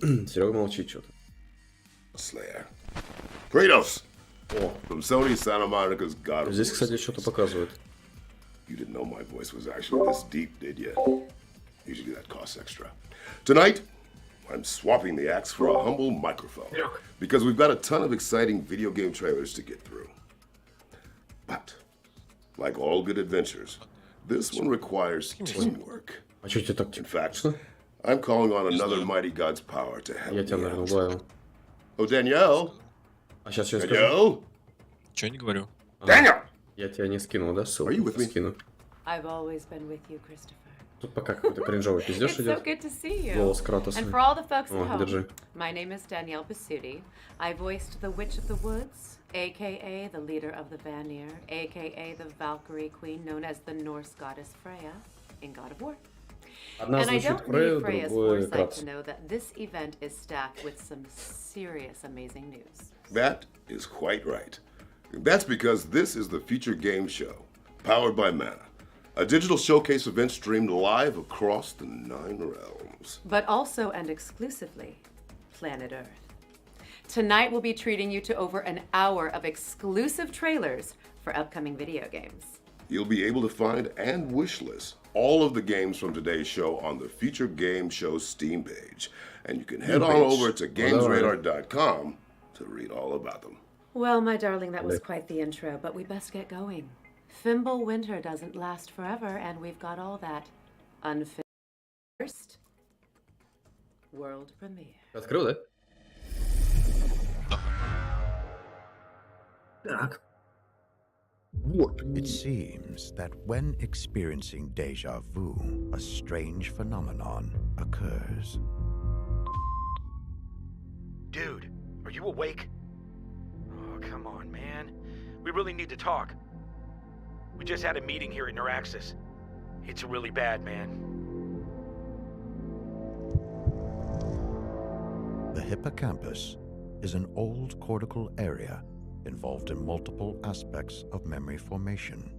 Серега молчит что-то. Slayer. Kratos! О, From 𝚂𝚑𝚘 Monica's God of здесь, War кстати, series. что-то показывает. You didn't know my voice was actually this deep, did you? Usually that costs extra. Tonight, I'm swapping the axe for a humble microphone. Because we've got a ton of exciting video game trailers to get through. But, like all good adventures, this one requires teamwork. А что тебе так In типа? fact, I'm calling on another mighty god's power to help Я тебя, me наверное, out. углавил. Oh, Danielle? А сейчас я скажу. Danielle? Чё я не говорю? Daniel! Я тебя не скинул, да, ссылку? Are you with me? Скину. I've always been with you, Christopher. Тут пока какой-то кринжовый пиздеж It's so идет. good to see you. Голос Кратоса. And for all the folks О, at home, держи. my name is 𝚂𝚘𝚠𝚎. I voiced the Witch of the Woods, aka the leader of the Vanir, aka the Valkyrie queen known as the Norse goddess Freya in God of War. Одна And I звучит don't Фрея, need Freya's другой foresight Кратос. to know that this event is stacked with some serious amazing news. That is quite right. That's because this is the feature game show, powered by Mana, a digital showcase event streamed live across the 9 realms. But also and exclusively, planet Earth. Tonight we'll be treating you to over an hour of exclusive trailers for upcoming video games. You'll be able to find and wishlist all of the games from today's show on the feature game show Steam page. And you can head on over to gamesradar.com to read all about them. Well, my darling, that was quite the intro, but we best get going. Fimbulwinter doesn't last forever, and we've got all that unfinished. First, world premiere. Открыл, да? Так. Вот. It seems that when experiencing deja vu, a strange phenomenon occurs. Dude, are you awake? Oh, come on, man. We really need to talk. We just had a meeting here at Neuraxis. It's really bad, man. The hippocampus is an old cortical area involved in multiple aspects of memory formation.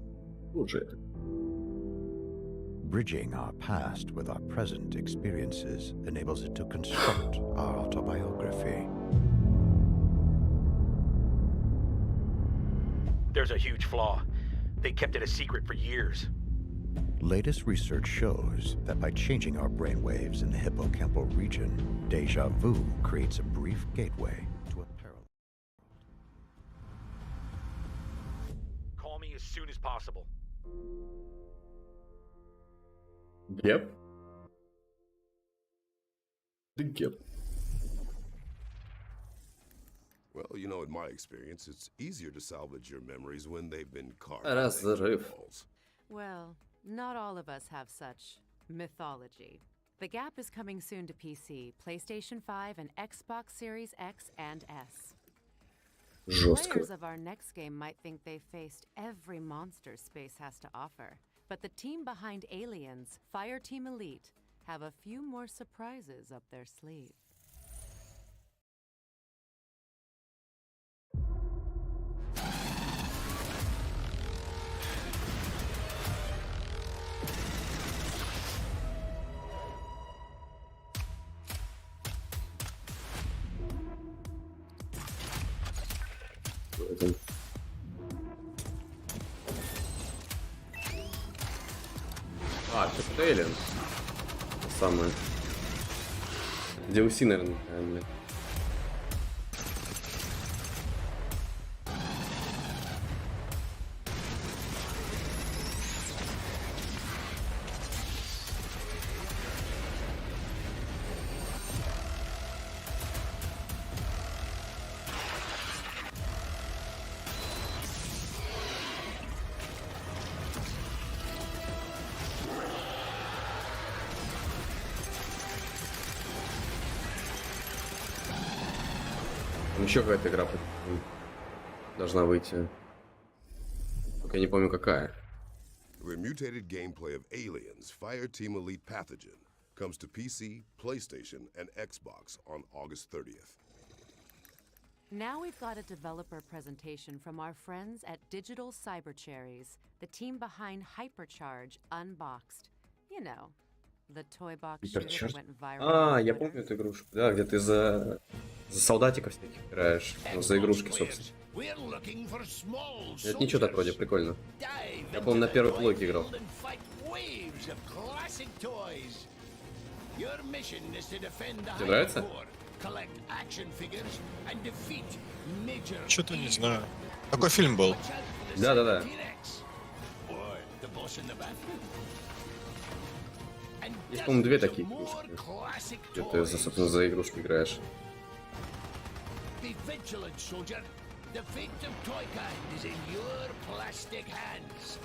Лучше это. Bridging our past with our present experiences enables it to construct our autobiography. There's a huge flaw. They kept it a secret for years. Latest research shows that by changing our brainwaves in the hippocampal region, deja vu creates a brief gateway to a parallel. Call me as soon as possible. Геп. Геп. Well, you know, in my experience, it's easier to salvage your memories when they've been carved. Разрыв. Well, not all of us have such mythology. The Gap is coming soon to PC, PlayStation 5, and Xbox Series X and S. Жестко. Players of our next game might think they've faced every monster space has to offer. But the team behind Aliens, Fireteam Elite, have a few more surprises up their sleeve. Это- А, это Aliens. Самое. DLC, наверное, блядь. Еще какая-то игра должна выйти. Только я не помню какая. The mutated gameplay of Aliens Fireteam Elite Pathogen comes to PC, PlayStation, and Xbox on August 30th. Now we've got a developer presentation from our friends at Digital Cybercherries, the team behind Hypercharge Unboxed. You know, The toy box Супер shooter that черт. went viral А, on я Twitter. помню эту игрушку. Да, где ты за солдатиков всяких играешь. Ну, за игрушки, собственно. Это ничего так вроде прикольно. Я, помню, на первой плойке играл. Тебе нравится? Что-то не знаю. Какой фильм был? Да-да-да. Есть, по-моему, две такие игрушки. Где ты, собственно, за игрушки играешь. The fate of Toykind is in your plastic hands.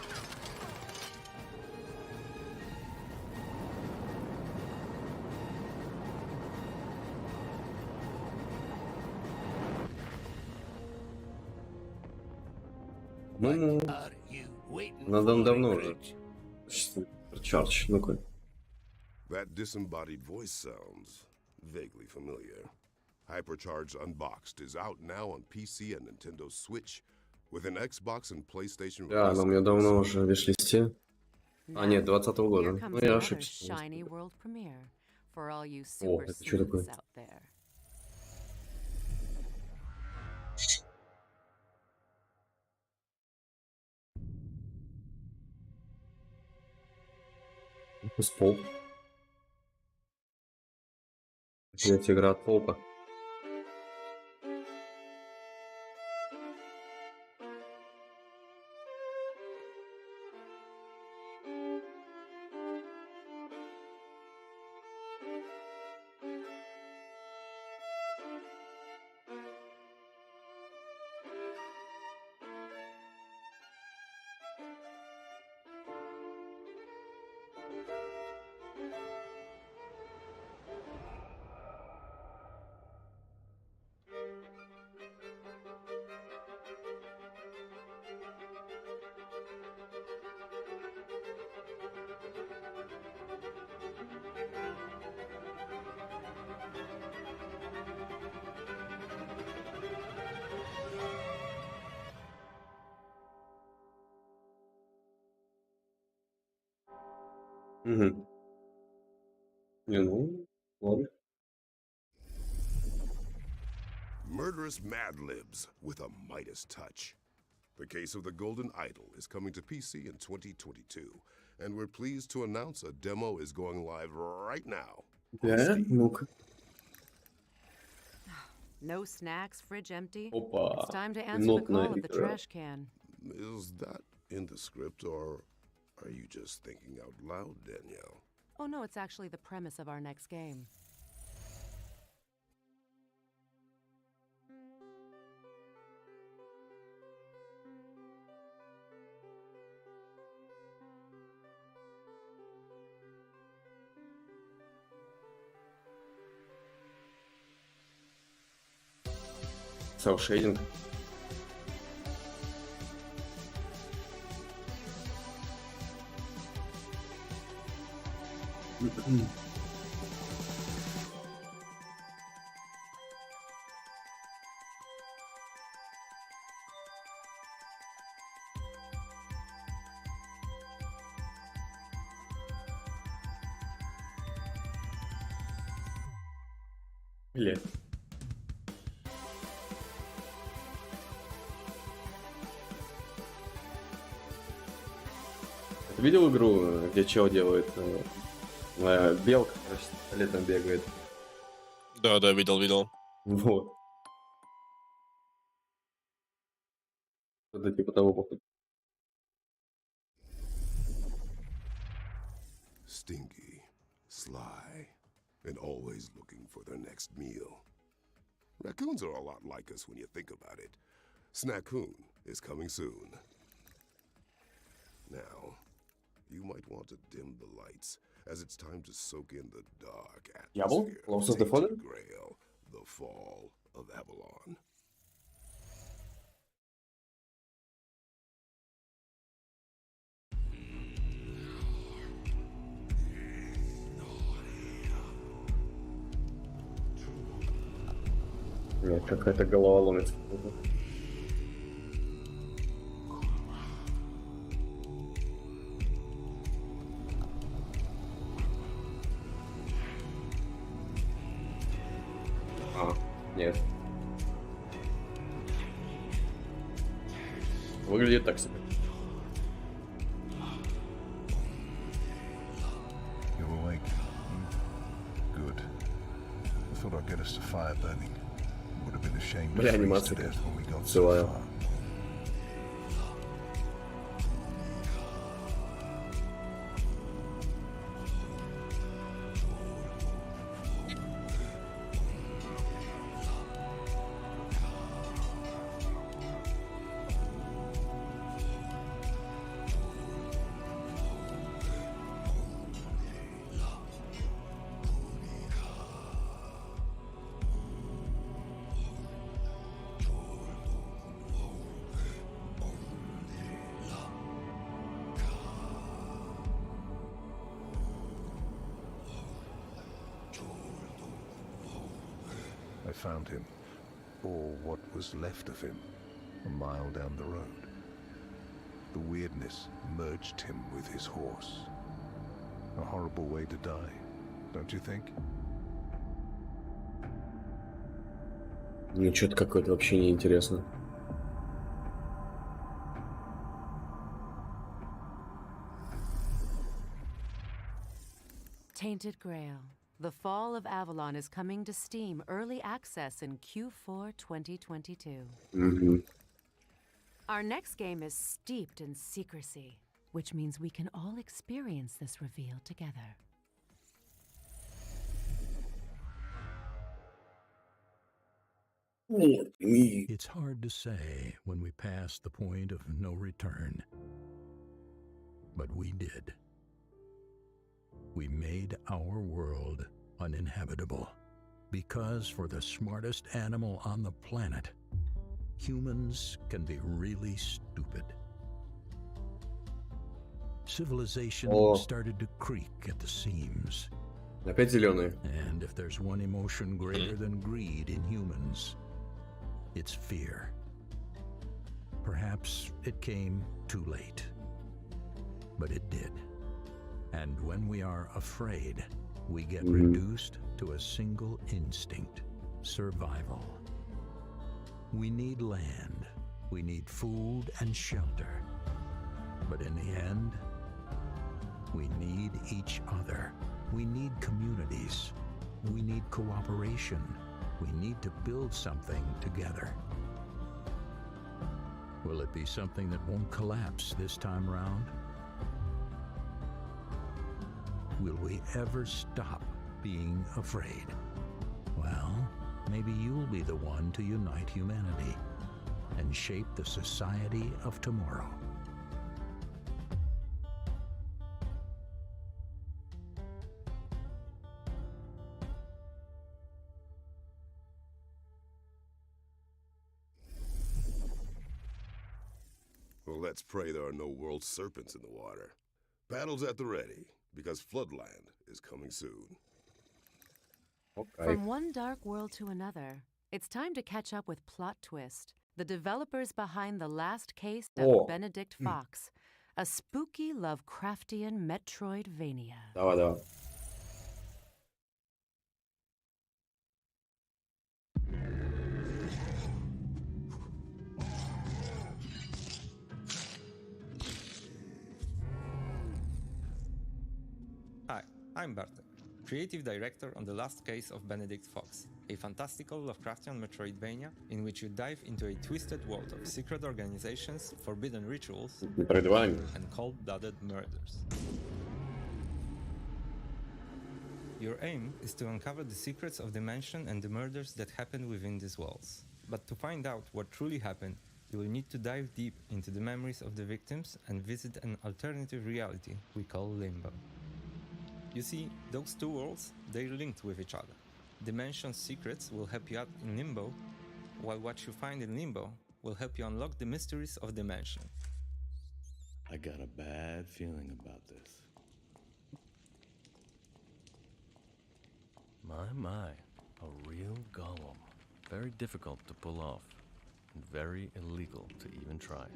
Ну, Are you waiting надо for давно it, уже. Rich? Чарч, ну-ка. That disembodied voice sounds vaguely familiar. Hypercharged Unboxed is out now on PC and Nintendo Switch with an Xbox and PlayStation Да, она у меня давно уже в виш-листе. А, нет, 20-го Here года. comes Ну, я another ошибся. shiny world premiere for all you О, super это что такое? sleuths out there. Спол. Это игра от Полпа. Угу. Не, ну, ладно. Murderous Mad Libs with a Midas touch. The Case of the Golden Idol is coming to PC in 2022, and we're pleased to announce a demo is going live right now. Да, ну-ка. No snacks, fridge empty. Опа. It's time to answer the Нотная call of the игра. trash can. Is that in the script, or are you just thinking out loud, Danielle? Oh no, it's actually the premise of our next game. Селшейдинг. Бля. Ты видел игру, где чел делает белка, короче, с пистолетом бегает? Да, видел. Вот. Что-то типа того, походу. Stinky, sly, and always looking for their next meal. Raccoons are a lot like us when you think about it. Snackoon is coming soon. Now, you might want to dim the lights, as it's time to soak in the dark Diablo? atmosphere of Lost of the Fallen? Tainted Grail, the fall of Avalon. Нет, какая-то голова ломится. А, нет. Выглядит так себе. You're awake. Good. I thought I'd get us to fire burning. Would have been ashamed to Бля, freeze to анимация death when we got so целая. far. I found him, or what was left of him, a mile down the road. The weirdness merged him with his horse. A horrible way to die, don't you think? Мне что-то какое-то вообще не интересно. Tainted Grail. The Fall of Avalon is coming to Steam early access in Q4 2022. Угу. Our next game is steeped in secrecy, which means we can all experience this reveal together. It's hard to say when we pass the point of no return. But we did. We made our world uninhabitable. Because for the smartest animal on the planet, humans can be really stupid. Civilization started to creak at the seams. Опять зеленые. And if there's one emotion greater than greed in humans, it's fear. Perhaps it came too late, but it did. And when we are afraid, we get reduced to a single instinct: survival. We need land, we need food and shelter. But in the end, we need each other. We need communities. We need cooperation. We need to build something together. Will it be something that won't collapse this time round? Will we ever stop being afraid? Well, maybe you'll be the one to unite humanity and shape the society of tomorrow. Well, let's pray there are no world serpents in the water. Battle's at the ready, because Floodland is coming soon. Okay. From one dark world to another, it's time to catch up with Plot Twist, the developers behind the last case of Benedict Fox, a spooky Lovecraftian Metroidvania. Давай, давай. Hi, I'm Bartek, creative director on the last case of Benedict Fox, a fantastical Lovecraftian Metroidvania in which you dive into a twisted world of secret organizations, forbidden rituals, Metroidvania. and cold-blooded murders. Your aim is to uncover the secrets of the mansion and the murders that happened within these walls. But to find out what truly happened, you will need to dive deep into the memories of the victims and visit an alternative reality we call Limbo. You see, those two worlds, they're linked with each other. The mansion's secrets will help you out in Limbo, while what you find in Limbo will help you unlock the mysteries of the mansion. I got a bad feeling about this. My, a real golem. Very difficult to pull off, and very illegal to even try.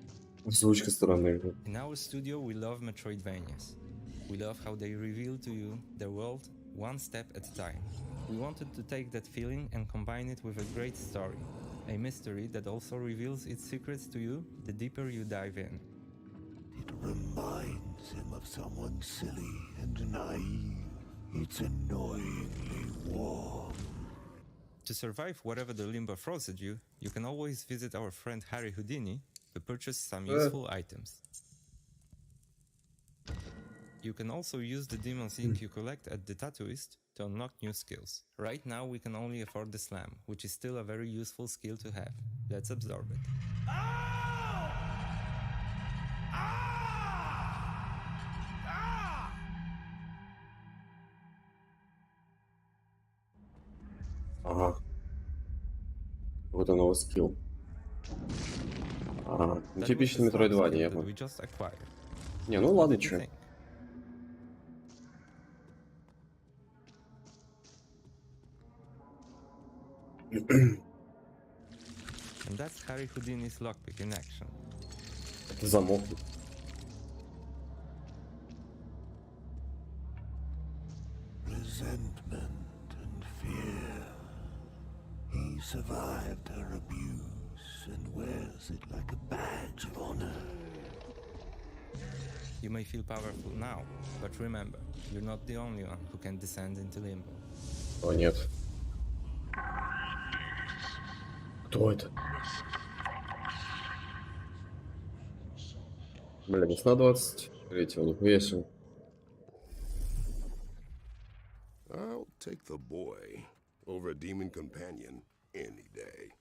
Озвучка странная. In our studio, we love Metroidvanias. We love how they reveal to you their world one step at a time. We wanted to take that feeling and combine it with a great story, a mystery that also reveals its secrets to you the deeper you dive in. It reminds him of someone silly and naive. It's annoyingly warm. To survive whatever the limbo throws at you, you can always visit our friend 𝚂𝚘𝚘𝚠 to purchase some useful items. You can also use the demon's ink you collect at the tattooist to unlock new skills. Right now we can only afford the slam, which is still a very useful skill to have. Let's absorb it. Ага. Вот он его скилл. Ага. Ну, That was типичный the slam Metroidvania, skill я that понял. we just acquired. Не, ну What ладно, did you чё. think? And that's 𝚂𝚘𝚘𝚠's lockpick in action. Это замок. Resentment and fear. He survived her abuse and wears it like a badge of honor. You may feel powerful now, but remember, you're not the only one who can descend into limbo. О, нет. Кто это? Бля, не 123-го, нихуя себе. I'll take the boy over a demon companion any day.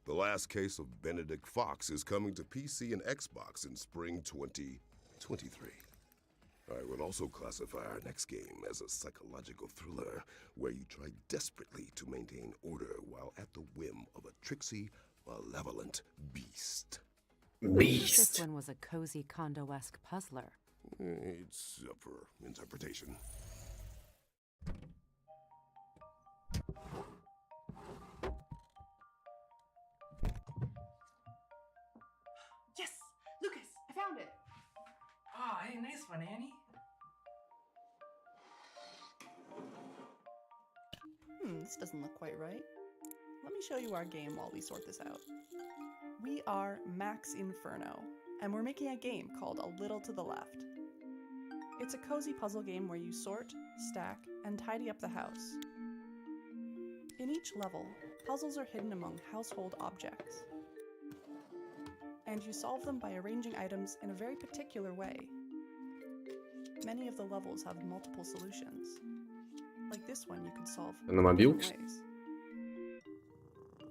The last case of Benedict Fox is coming to PC and Xbox in spring 2023. I would also classify our next game as a psychological thriller where you try desperately to maintain order while at the whim of a tricksy, malevolent beast. This one was a cozy condo-esque puzzler. It's up for interpretation. Yes! Lucas, I found it! Oh, hey, nice one, Annie. This doesn't look quite right. Let me show you our game while we sort this out. We are Max Inferno, and we're making a game called A Little to the Left. It's a cozy puzzle game where you sort, stack, and tidy up the house. In each level, puzzles are hidden among household objects. And you solve them by arranging items in a very particular way. Many of the levels have multiple solutions. Like this one you could solve На мобилке? different ways.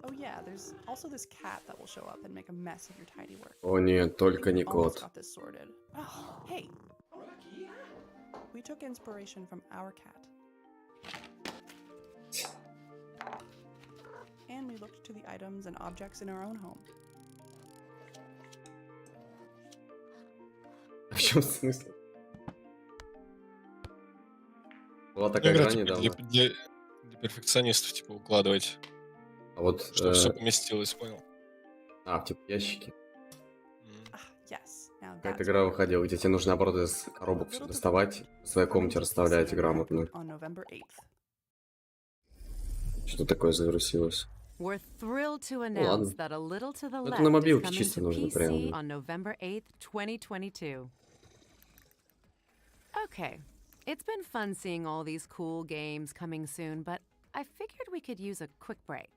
Oh yeah, there's also this cat that will show up and make a mess of your tidy work. О нет, только I think не we almost кот. got this sorted. Oh, hey! We took inspiration from our cat. And we looked to the items and objects in our own home. В чем смысл? Была такая игра Игра, типа, недавно. для перфекционистов, типа, укладывать, А вот... чтобы все поместилось, понял? А, типа ящики. Yes, now Какая-то that's игра выходила, где тебе нужно, наоборот, из коробок все доставать, в своей комнате расставлять грамотно. on November 8th. Что такое завирусилось? We're thrilled to ладно. announce that A Little to the Это Left на is мобилке coming чисто to нужно PC прям. on November 8th, 2022. Okay, it's been fun seeing all these cool games coming soon, but I figured we could use a quick break.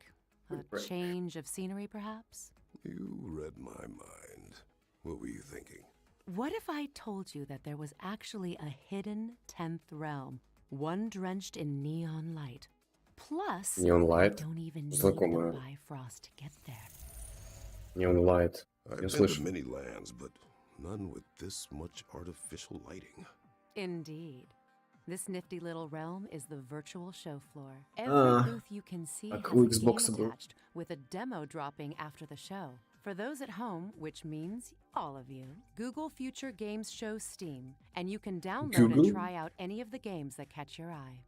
A change of scenery, perhaps? You read my mind. What were you thinking? What if I told you that there was actually a hidden 10th realm, one drenched in neon light? Plus, Neon you light? don't even need Знакомое. the Bifrost to get there. Neon Light. I've Я been to слышу. many lands, but none with this much artificial lighting. Indeed. This nifty little realm is the virtual show floor. Ah, Every booth you can see has cool a game Xbox был. attached, with a demo dropping after the show. For those at home, which means all of you, Google Future Games Show Steam, and you can download Google? and try out any of the games that catch your eye.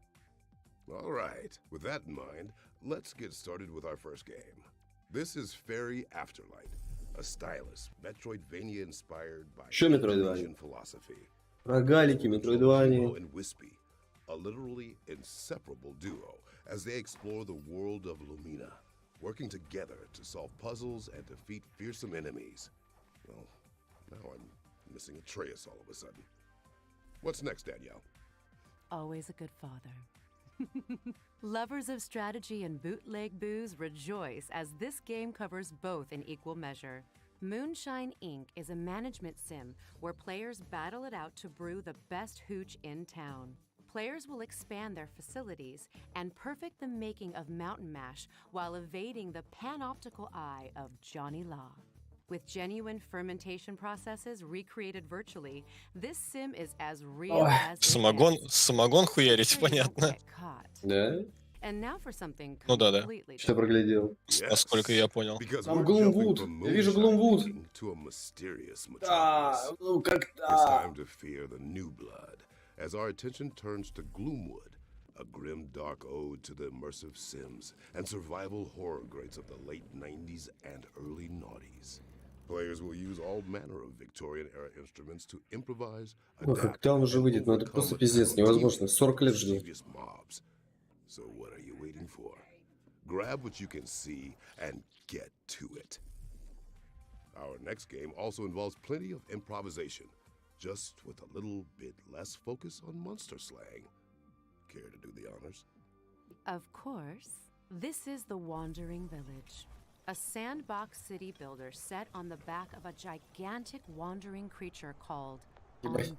All right, with that in mind, let's get started with our first game. This is Fairy Afterlight, a stylus, Metroidvania inspired by Что Metroidvania? Indonesian philosophy. Рогалики, Metroidvania. And Wispy, a literally inseparable duo, as they explore the world of Lumina, working together to solve puzzles and defeat fearsome enemies. Well, now I'm missing Atreus all of a sudden. What's next, Danielle? Always a good father. Lovers of strategy and bootleg booze rejoice as this game covers both in equal measure. Moonshine Inc. is a management sim where players battle it out to brew the best hooch in town. Players will expand their facilities and perfect the making of Mountain Mash while evading the panoptical eye of Johnny Law. With genuine fermentation processes recreated virtually, this sim is as real as it Самогон, gets. самогон хуярить, Sure you don't понятно. get caught. Да? And now for something Ну да. completely Что проглядел? Насколько я понял. Because Там we're jumping Gloomwood. from Я вижу moonshine Gloomwood. making to a mysterious Да, metropolis. ну It's когда? time to fear the new blood, as our attention turns to Gloomwood, a grim dark ode to the immersive sims and survival horror greats of the late 90s and early noughties. Players will use all manner of Victorian-era instruments to improvise, Ой, adapt, когда он уже and выйдет? Ну это overcome просто a пиздец, town of невозможно. demons 40 лет and жду. mischievous mobs. So what are you waiting for? Grab what you can see and get to it. Our next game also involves plenty of improvisation, just with a little bit less focus on monster slang. Care to do the honors? Of course. This is the Wandering Village, a sandbox city builder set on the back of a gigantic wandering creature called Anbu.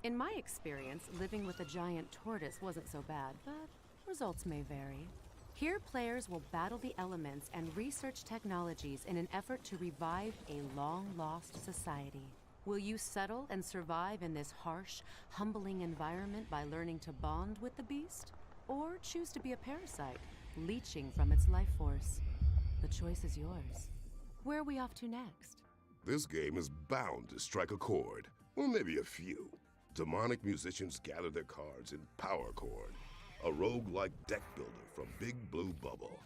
In my experience, living with a giant tortoise wasn't so bad, but results may vary. Here, players will battle the elements and research technologies in an effort to revive a long-lost society. Will you settle and survive in this harsh, humbling environment by learning to bond with the beast? Or choose to be a parasite, leeching from its life force? The choice is yours. Where are we off to next? This game is bound to strike a chord, or maybe a few. Demonic musicians gather their cards in Power Chord, a roguelike deck builder from Big Blue Bubble.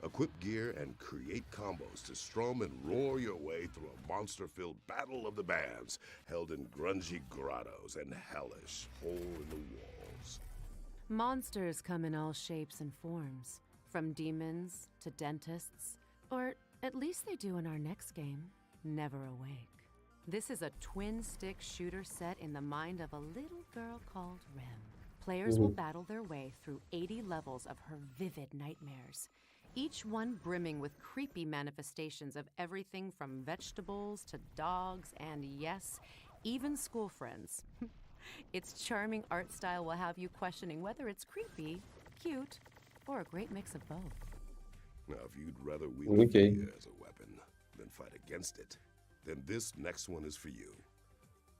Equip gear and create combos to strum and roar your way through a monster-filled battle of the bands held in grungy grottos and hellish hole-in-the-walls. Monsters come in all shapes and forms, from demons to dentists, or at least they do in our next game, Never Awake. This is a twin-stick shooter set in the mind of a little girl called Rem. Players will battle their way through 80 levels of her vivid nightmares, each one brimming with creepy manifestations of everything from vegetables to dogs and, yes, even school friends. Its charming art style will have you questioning whether it's creepy, cute, or a great mix of both. Now, if you'd rather wield Okay. fear as a weapon than fight against it, then this next one is for you.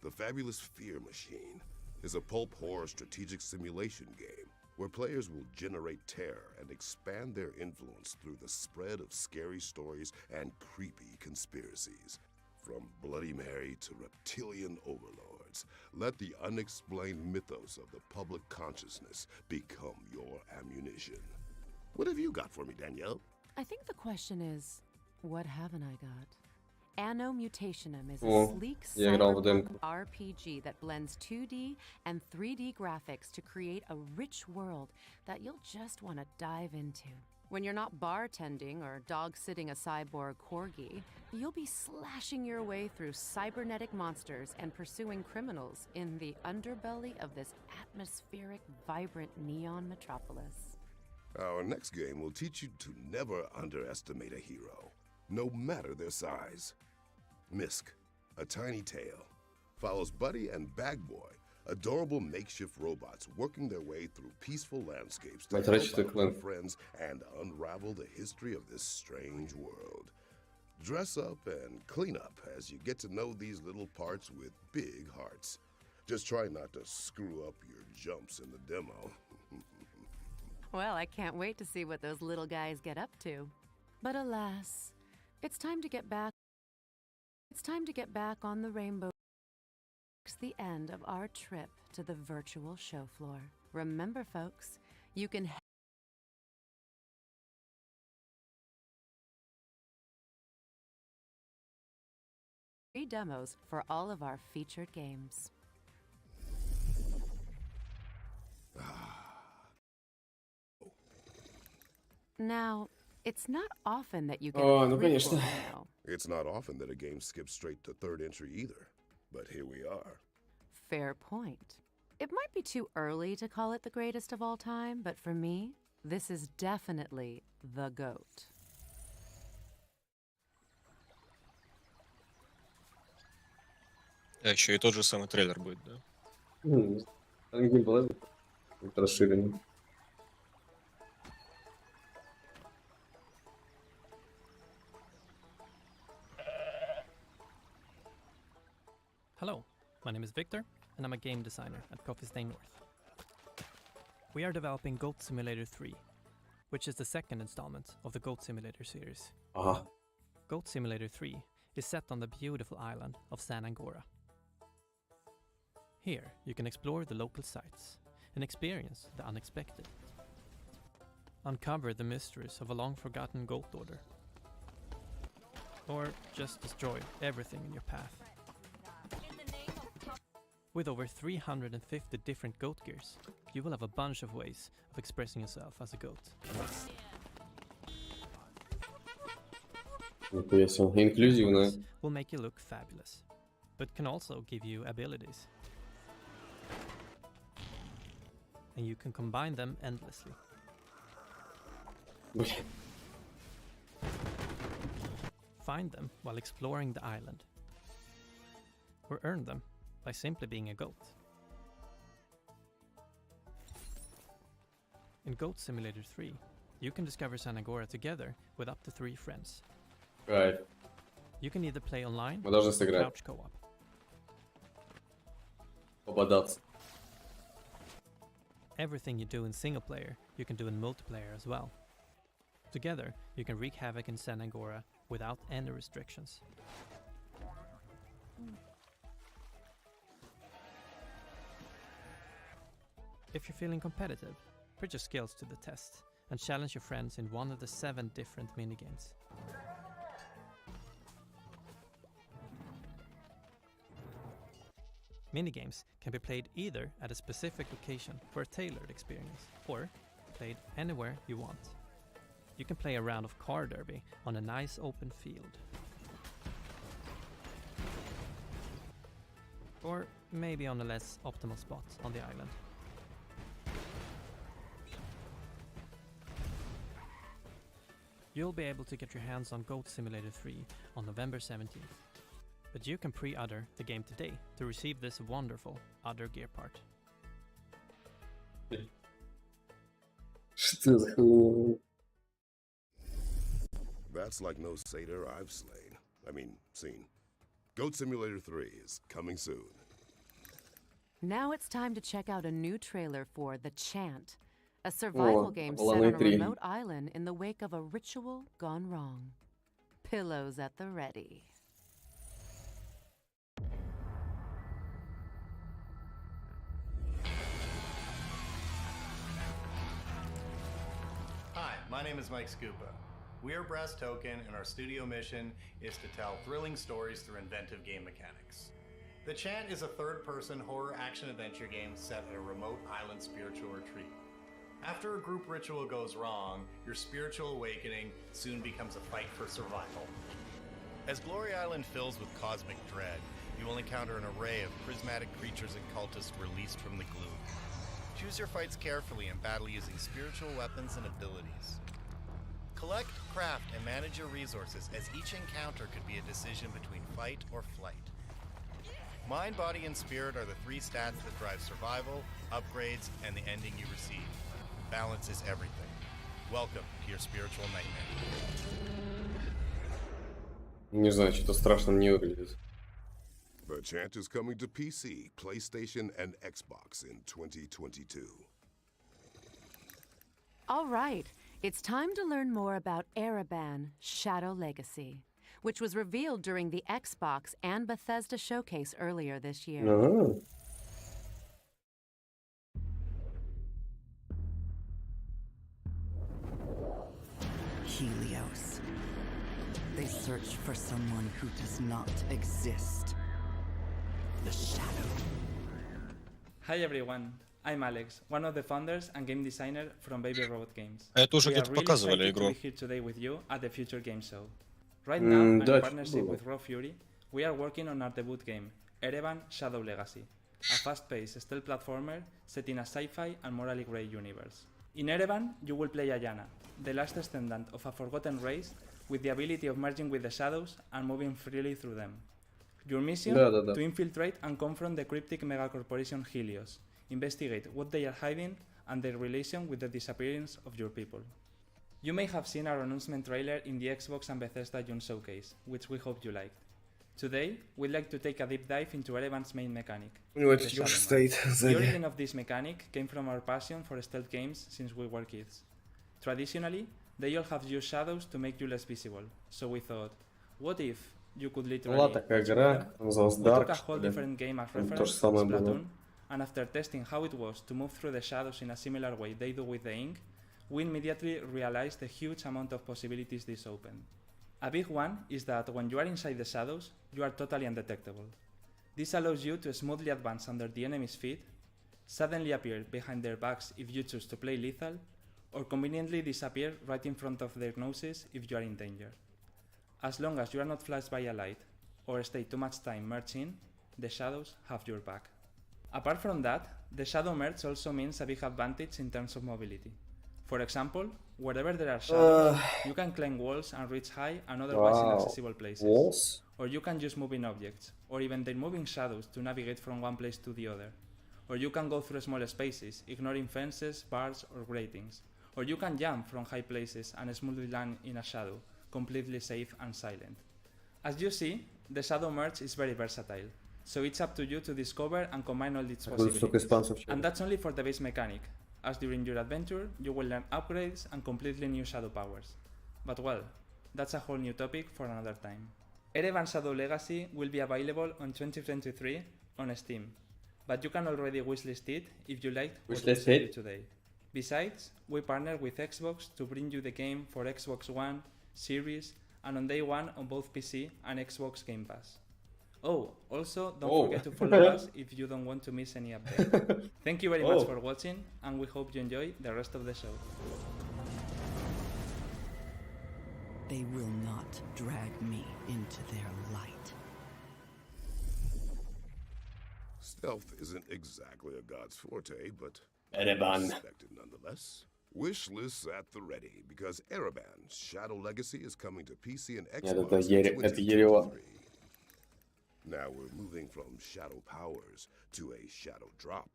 The Fabulous Fear Machine is a pulp horror strategic simulation game where players will generate terror and expand their influence through the spread of scary stories and creepy conspiracies. From Bloody Mary to reptilian overlords, let the unexplained mythos of the public consciousness become your ammunition. What have you got for me, Danielle? I think the question is, what haven't I got? Anno Mutationum is О, a sleek я играл в cyberpunk демку. RPG that blends 2D and 3D graphics to create a rich world that you'll just want to dive into. When you're not bartending or dog-sitting a cyborg corgi, you'll be slashing your way through cybernetic monsters and pursuing criminals in the underbelly of this atmospheric, vibrant neon metropolis. Our next game will teach you to never underestimate a hero, no matter their size. Misk, a tiny tale, follows Buddy and Bag Boy, adorable makeshift robots working their way through peaceful landscapes to help out their friends and unravel the history of this strange world. Dress up and clean up as you get to know these little parts with big hearts. Just try not to screw up your jumps in the demo. Well, I can't wait to see what those little guys get up to. But alas, it's time to get back. It's time to get back on the rainbow. It's the end of our trip to the virtual show floor. Remember, folks, you can free demos for all of our featured games. Now, it's not often that you get О, a ну prequel, конечно. you know. It's not often that a game skips straight to third entry either. But here we are. Fair point. It might be too early to call it the greatest of all time, but for me, this is definitely the GOAT. А еще и тот же самый трейлер будет, да? Там геймплей будет расширенный. Hello, my name is Victor, and I'm a game designer at Coffee Stain North. We are developing Goat Simulator 3, which is the second installment of the Goat Simulator series. Goat Simulator 3 is set on the beautiful island of 𝚂𝚘𝚠. Here, you can explore the local sites and experience the unexpected. Uncover the mysteries of a long-forgotten goat order. Or just destroy everything in your path. With over 350 different goat gears, you will have a bunch of ways of expressing yourself as a goat. Нихуя себе, инклюзивная. Will make you look fabulous, but can also give you abilities. And you can combine them endlessly. Find them while exploring the island. Or earn them by simply being a goat. In Goat Simulator 3, you can discover 𝚂𝚘𝚠 together with up to 3 friends. Кайф. You can either play online Мы должны or сыграть. couch co-op. Пободаться. Everything you do in single player, you can do in multiplayer as well. Together, you can wreak havoc in 𝚂𝚘𝚠 without any restrictions. If you're feeling competitive, put your skills to the test and challenge your friends in one of the 7 different minigames. Minigames can be played either at a specific location for a tailored experience, or played anywhere you want. You can play a round of car derby on a nice open field. Or maybe on a less optimal spot on the island. You'll be able to get your hands on Goat Simulator 3 on November 17th. But you can pre-order the game today to receive this wonderful other gear part. Что за хуйня? That's like no satyr I've seen. Goat Simulator 3 is coming soon. Now it's time to check out a new trailer for The Chant, a survival game set on Ладно, a три. remote island in the wake of a ritual gone wrong. Pillows at the ready. Hi, my name is Mike Scupa. We are Brass Token, and our studio mission is to tell thrilling stories through inventive game mechanics. The Chant is a third-person horror action-adventure game set at a remote island spiritual retreat. After a group ritual goes wrong, your spiritual awakening soon becomes a fight for survival. As Glory Island fills with cosmic dread, you will encounter an array of prismatic creatures and cultists released from the gloom. Choose your fights carefully and battle using spiritual weapons and abilities. Collect, craft, and manage your resources, as each encounter could be a decision between fight or flight. Mind, body, and spirit are the 3 stats that drive survival, upgrades, and the ending you receive. Balance is everything. Welcome to your spiritual nightmare. Не знаю, что-то страшно не выглядит. The Chant is coming to PC, PlayStation, and Xbox in 2022. All right, it's time to learn more about Ereban Shadow Legacy, which was revealed during the Xbox and Bethesda showcase earlier this year. Helios. They search for someone who does not exist. The Shadow. Hi everyone, I'm Alex, one of the founders and game designer from Baby Robot Games. А это уже We are где-то really показывали excited to игру. be here today with you at the Future Game Show. Right now, and in Да, partnership было. with 𝚂𝚘𝚘𝚠, we are working on our debut game, 𝚂𝚑𝚘𝚘 Shadow Legacy, a fast-paced stealth platformer set in a sci-fi and morally grey universe. In 𝚂𝚑𝚘𝚘, you will play Ayana, the last descendant of a forgotten race with the ability of merging with the shadows and moving freely through them. Your mission? To infiltrate and confront the cryptic megacorporation Helios, investigate what they are hiding and their relation with the disappearance of your people. You may have seen our announcement trailer in the Xbox and Bethesda June showcase, which we hope you liked. Today, we'd like to take a deep dive into 𝚂𝚑𝚘𝚘's main mechanic, the Shadow Merge. The origin of this mechanic came from our passion for stealth games since we were kids. Traditionally, they all have used shadows to make you less visible, so we thought, what if you could literally Была такая игра, называлась We took Dark, a whole different game as reference, то же самое было. Splatoon, and after testing how it was to move through the shadows in a similar way they do with the ink, we immediately realized the huge amount of possibilities this opened. A big one is that when you are inside the shadows, you are totally undetectable. This allows you to smoothly advance under the enemy's feet, suddenly appear behind their backs if you choose to play lethal, or conveniently disappear right in front of their noses if you are in danger. As long as you are not flashed by a light, or stay too much time merging, the shadows have your back. Apart from that, the shadow merge also means a big advantage in terms of mobility. For example, wherever there are shadows, you can climb walls and reach high and otherwise inaccessible places. Walls? Or you can use moving objects, or even their moving shadows to navigate from one place to the other. Or you can go through small spaces, ignoring fences, bars, or gratings. Or you can jump from high places and smoothly land in a shadow, completely safe and silent. As you see, the Shadow Merge is very versatile, so it's up to you to discover and combine all its possibilities. And that's only for the base mechanic, as during your adventure you will learn upgrades and completely new shadow powers. But well, that's a whole new topic for another time. 𝚂𝚑𝚘𝚘 Shadow Legacy will be available on 2023 on Steam, but you can already wishlist it if you liked what we showed you today. Besides, we partner with Xbox to bring you the game for Xbox One, Series, and on day one on both PC and Xbox Game Pass. Oh, also don't forget to follow us if you don't want to miss any update. Thank you very much for watching, and we hope you enjoy the rest of the show. They will not drag me into their light. Stealth isn't exactly a god's forte, but 𝚑𝚘𝚘𝚠. respected nonetheless. Wish lists at the ready, because 𝚂𝚑𝚘𝚘's Shadow Legacy is coming to PC and Xbox in 2023. Now we're moving from shadow powers to a shadow drop.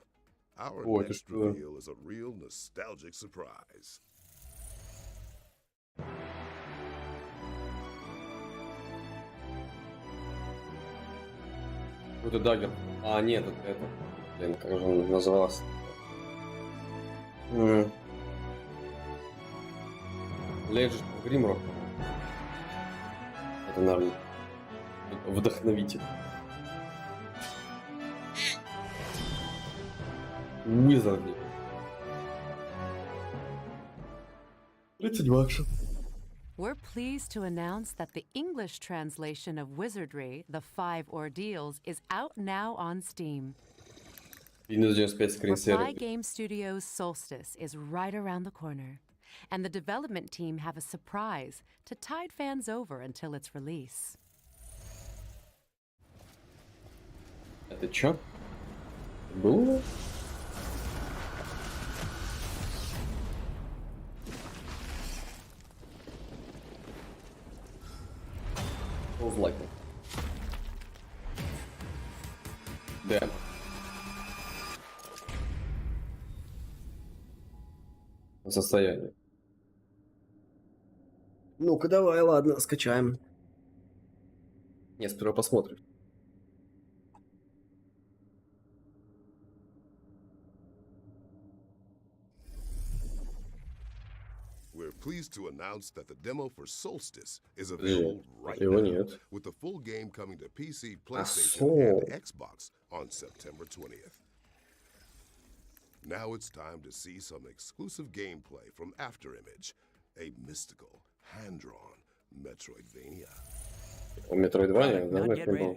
Our next reveal is a real nostalgic surprise. Какой-то даггер. А, нет, это... Блин, как же он назывался? Legend of Grimrock. Это, наверное, вдохновитель. Wizardry. 30 баксов. We're pleased to announce that the English translation of Wizardry, The 5 Ordeals, is out now on Steam. Reply Game Studios' Solstice is right around the corner, and the development team have a surprise to tide fans over until its release. Это чё? Было? Feels like it. Damn. Состояние. Ну-ка давай, ладно, скачаем. Нет, сперва посмотрим. We're pleased to announce that the demo for Solstice is available right now, with the full game coming to PC, PlayStation, and Xbox on September 20th. Now it's time to see some exclusive gameplay from Afterimage, a mystical, hand-drawn Metroidvania. Metroidvania, да, например?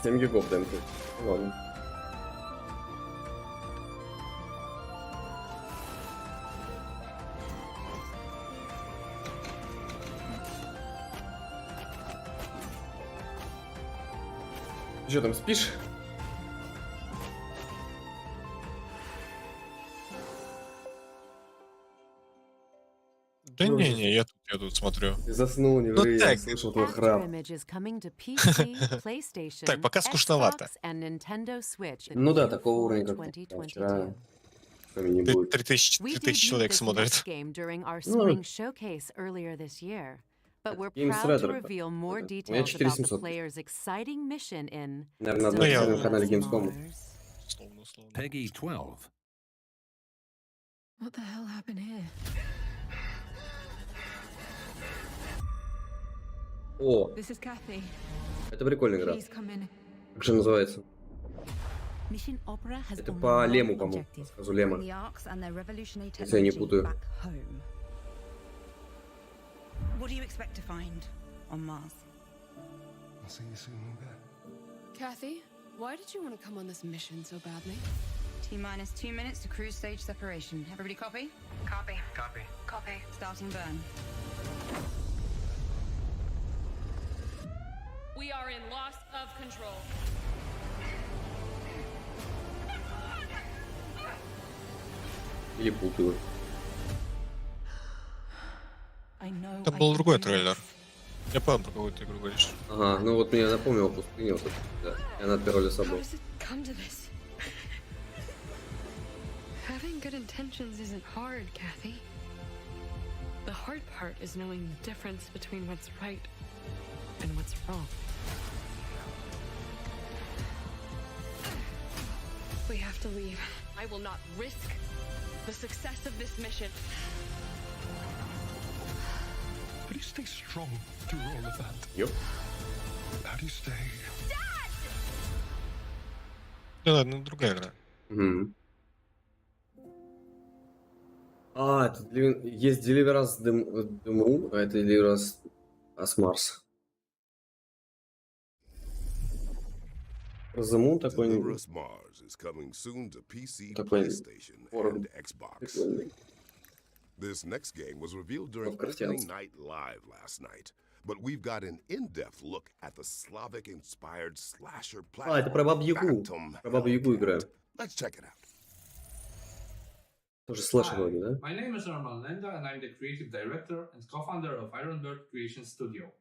7 гигов ДМК. Ну ладно. Ты что там, спишь? Да не-не, я тут смотрю. Ты заснул, не Ну ври, я так. слышал твой храп. Так, пока скучновато. Ну да, такого уровня, как вчера, с вами не будет. 3000 человек смотрят. Ну, But we're Games proud to Redder. reveal more У меня details about the 4700. player's exciting mission in Наверное, на официальном канале Gamescom. Peggy 12. What the hell happened here? О, This is Kathy. это прикольная игра. Please come in. Как же называется? Mission Opera has Это only по one Лему, по-моему. objective: Скажу Лема. bring the Arcs and their revolutionary Если я не technology путаю. back home. What do you expect to find on Mars? I'll see you soon, Luca. Kathy, why did you want to come on this mission so badly? T-minus 2 minutes to cruise stage separation. Everybody copy? Copy. Copy. Copy. Starting burn. We are in loss of control. Или путаю. I know. Это был другой трейлер. Я понял, про какую-то игру говоришь. Ага, ну вот мне напомнил пустыню, вот, да. Я над первой How собой. does it come to this? Having good intentions isn't hard, Kathy. The hard part is knowing the difference between what's right and what's wrong. We have to leave. I will not risk the success of this mission. How do you stay strong through all of that? Yep. How do you stay? Да ладно, другая игра. Мгм. А, это есть Deliverance Demu, а это Deliverance as Mars. Про The Moon такой... Deliverance Mars is coming soon to PC, Такой PlayStation, форум and Xbox. прикольный. This next game was revealed during Lovecraftianский. Opening Night Live last night, but we've got an in-depth look at the Slavic-inspired slasher А, это про Бабу Ягу. Phantom Про Бабу Ягу играю. Let's check it out. Тоже слэшер вроде, да? My name is Arman Lenda and I'm the creative director and co-founder of Ironbird Creation Studio.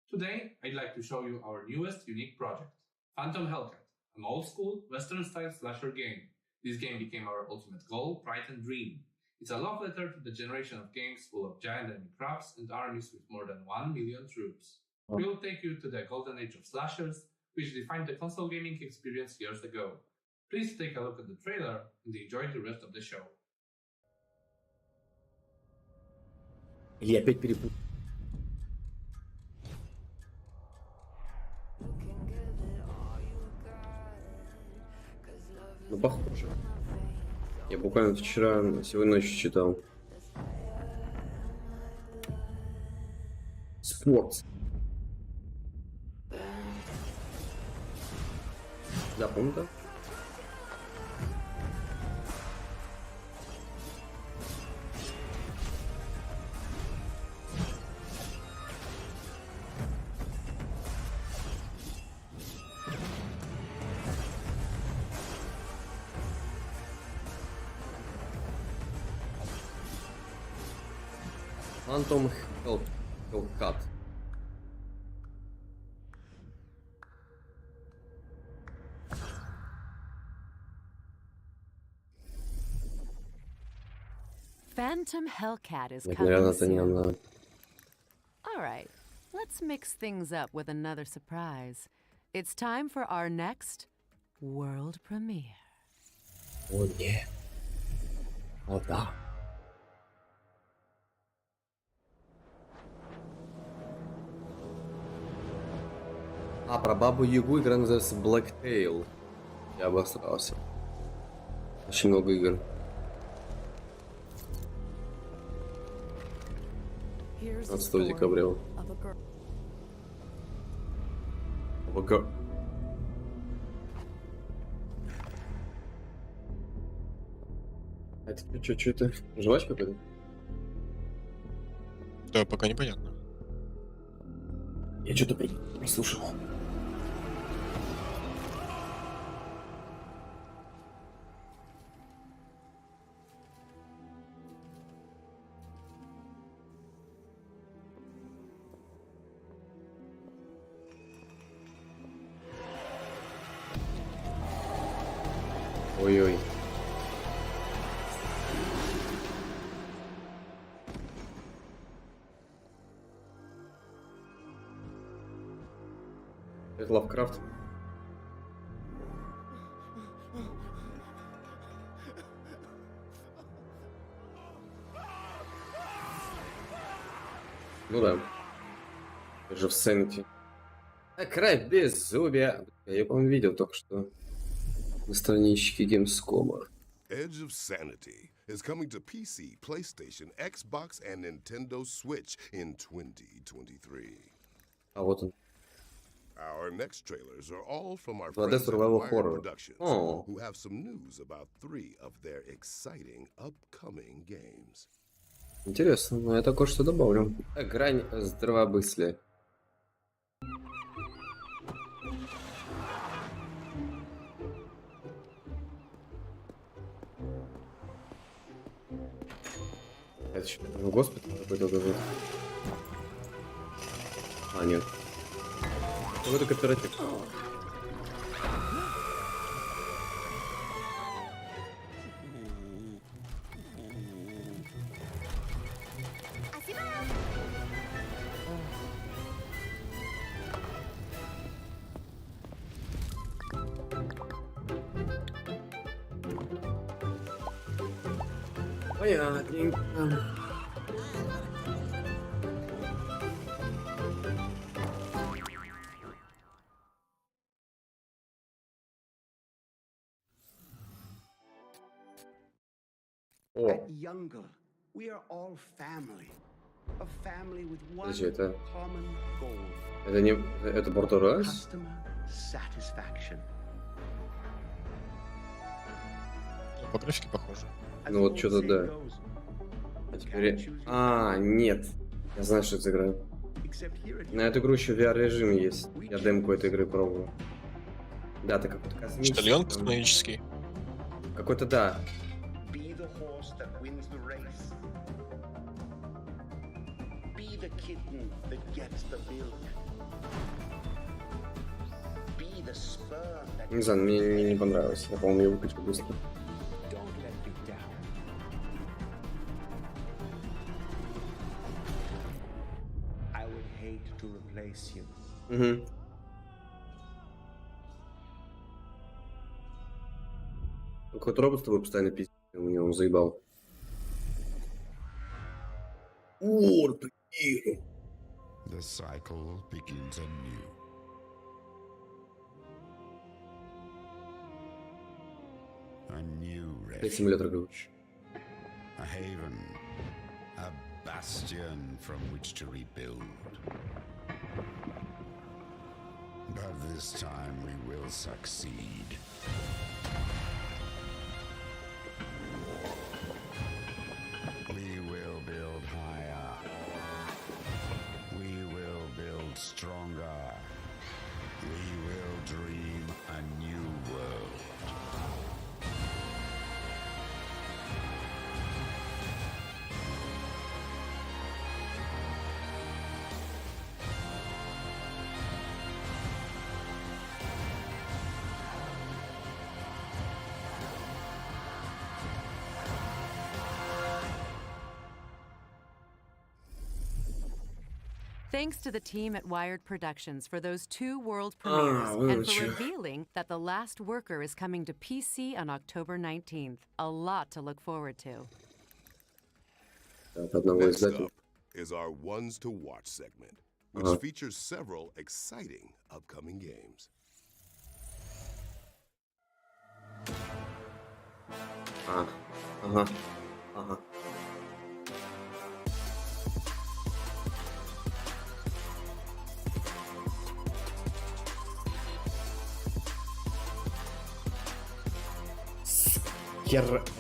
Today, I'd like to show you our newest unique project, Phantom Hellcat, an old-school, Western-style slasher game. This game became our ultimate goal, pride and dream. It's a love letter to the generation of games full of giant enemy crabs and armies with more than 1 million troops. We'll take you to the golden age of slashers, which defined the console gaming experience years ago. Please take a look at the trailer and enjoy the rest of the show. Или опять перепутал. Ну, похоже. Я буквально вчера, сегодня ночью читал. Спорт. Да, помню-то? Phantom Hellcat. Phantom Hellcat is Нет, coming наверное, это не soon. она. All right, let's mix things up with another surprise. It's time for our next world premiere. О, не. О, да. А, про Бабу Ягу игра называется Blacktail. Я обосрался. Очень много игр. Here's the 15 story декабря. of a girl. Чё это? Жвачка какой-то? Да, пока непонятно. Я что-то прослушал. Ой-ой. Это Лавкрафт. Ну да. Это же в Sanity. А кровь без зубья. Я, по-моему, видел только что на страничке Gamescom. 𝙵𝚞𝚘𝚎 is coming to PC, PlayStation, Xbox, and Nintendo Switch in 2023. А вот он. Our next trailers are all from our 2D friends at survival Wired horror. Productions, Oh. who have some news about 3 of their exciting upcoming games. Интересно, но я такое что добавлю. Грань здравомыслия. Это что, госпиталь какой-то даже? А, нет. Какой-то кооператив. Понятненько. At Youngle, we are all family. A family with one Подожди, это... common goal. Это не... Это Бордорас? Customer satisfaction. По графике похоже. Ну вот что-то да. А теперь... А, нет. Я знаю, что это за игра. На эту игру еще VR-режим есть. Я демку этой игры пробовал. Да, это какой-то космический. Почтальон космический. Какой-то, да. Be the horse that wins the race. Be the kitten that gets the milk. Be the sperm that... Не знаю, мне не понравилось. Я, по-моему, ее выкачу быстро. Don't let me down. I would hate to replace you. Угу. Какой-то робот с тобой постоянно пиздит. У него он заебал. О, прикинь. The cycle begins anew. A new refuge. A haven. A bastion from which to rebuild. But this time we will succeed. We will build higher. We will build stronger. We will dream a new world. Thanks to the team at Wired Productions for those 2 world premieres and for revealing that The Last Worker is coming to PC on October 19th. A lot to look forward to. Next up is our Ones to Watch segment, which features several exciting upcoming games.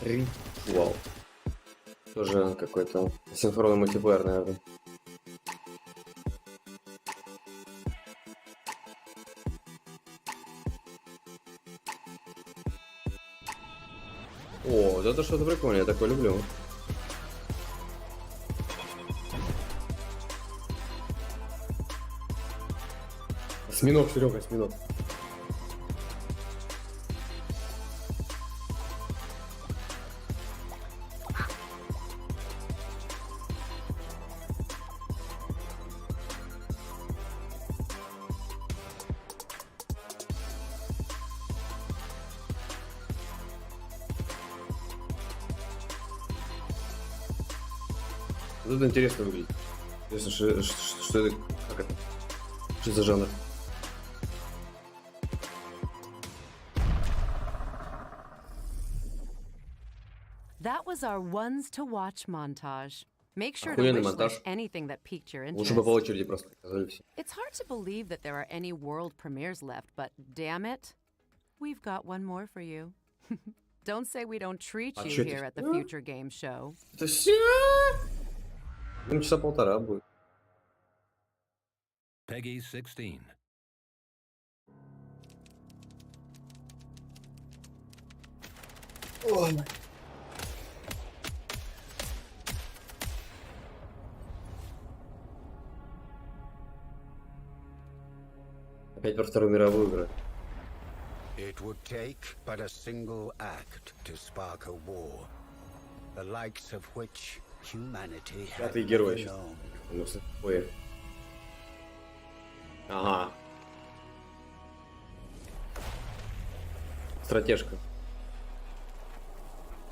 Ритуал. Тоже какой-то синхронный мультиплеер, наверное. О, вот это что-то прикольное, я такое люблю. Осьминог, Серега, осьминог. Вот это интересно выглядит. Интересно, что это, как это? Что за жанр? That was our ones to watch montage. Make sure to Охуенный wish монтаж. list anything that piqued your Лучше бы по interest. очереди просто показали все. It's hard to believe that there are any world premieres left, but damn it, we've got one more for you. Don't say we don't treat А you чё это here at the всё? Future Game Show. Это все? Ну, часа полтора будет. Peggy 16. Ой. Опять про Вторую мировую игру. It would take but a single act to spark a war, the likes of which humanity had Пятый never герой сейчас. known. Ну, ой. Ага. Стратежка.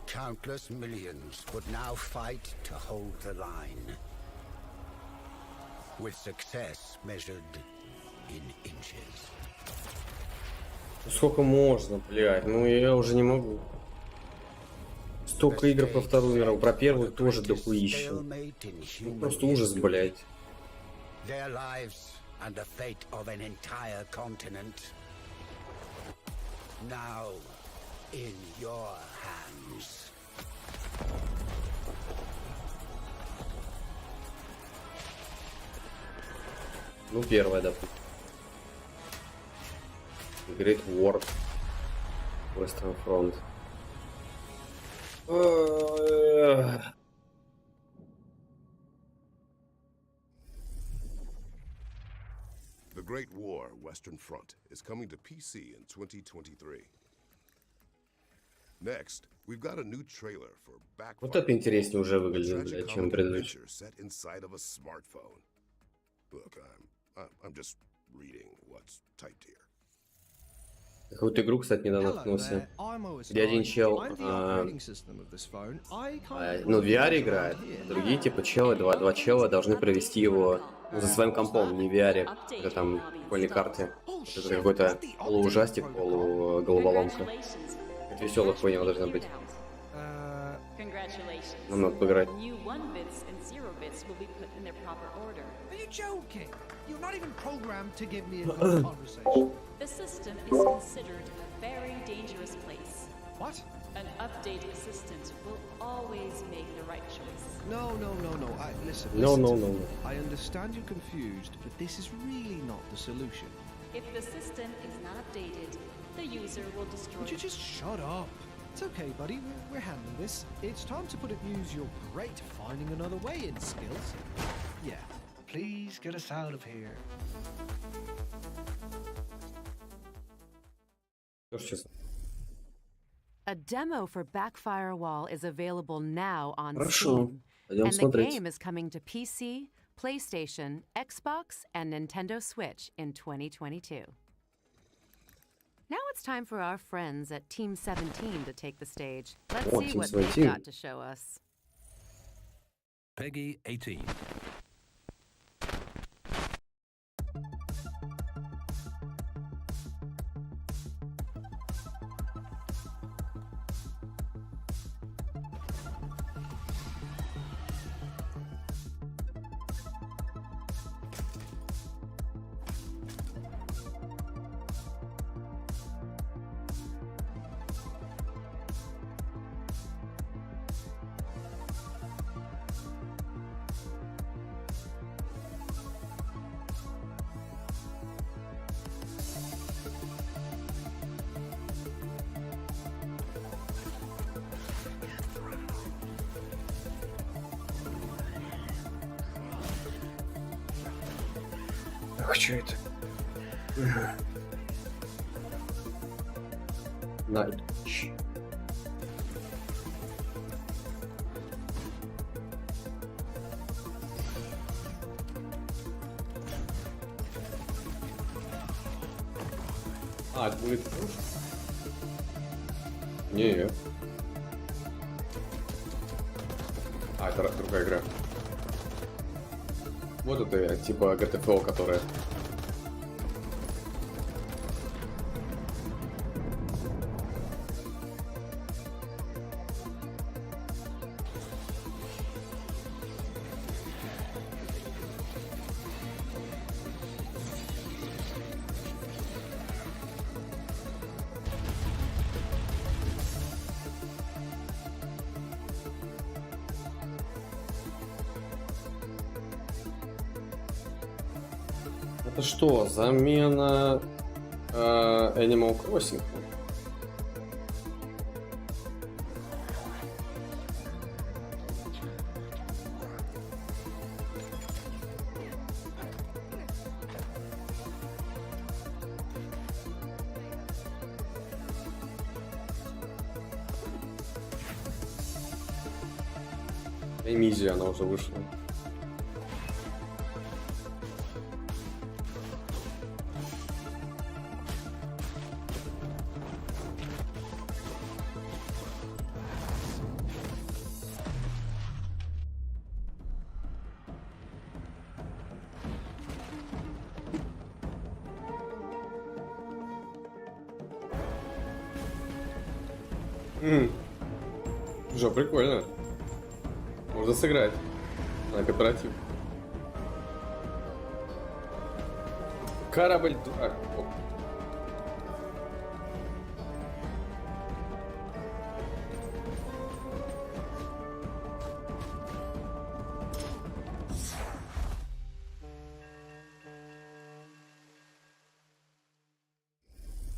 Countless millions would now fight to hold the line, with success measured in inches. Сколько можно, блядь? Ну я уже не могу. Столько игр про Вторую мировую, про Первую тоже дохуища. Ну, просто ужас, блядь. Their lives and the fate of an entire continent now in your hands. Ну, первая, допустим. Great War. Western Front. The Great War, Western Front, is coming to PC in 2023. Next, we've got a new trailer for Вот это интереснее уже a выглядит, tragic блядь, чем comic предыдущий. adventure set inside of a smartphone. Look, I'm just reading what's typed here. Какую-то игру, кстати, недавно наткнулся, где один чел, ну, в VR играет, а другие, типа, челы, два чела должны провести его, ну, за своим компом, не в VR, это там прикольные карты. Это какой-то полуужастик, полуголоволомка. Это веселая хуйня должна быть. Нам надо поиграть. New 1-bits and 0-bits will be put in their proper order. Are you joking? You're not even programmed to give me a good conversation. The system is considered a very dangerous place. What? An updated assistant will always make the right choice. No. Listen. No. To me. I understand you're confused, but this is really not the solution. If the system is not updated, the user will destroy. Would you just shut up? It's okay, buddy. We're handling this. It's time to put it use your great finding another way in skills. Yeah. Please get us out of here. A demo for 𝚵𝚘𝚘 is available now on Хорошо. Steam, Пойдем and the смотреть. game is coming to PC, PlayStation, Xbox, and Nintendo Switch in 2022. Now it's time for our friends at Team 17 to take the stage. Let's Oh, see Team what they've 17. got to show us. Peggy 18. Так, что это? Найт. А, это будет... Не. А, это другая игра. Вот это типа ГТФО, которая... Это что, замена Animal Crossing? Эмизия, она уже вышла. Уже прикольно. Можно сыграть на кооператив. Корабль 2.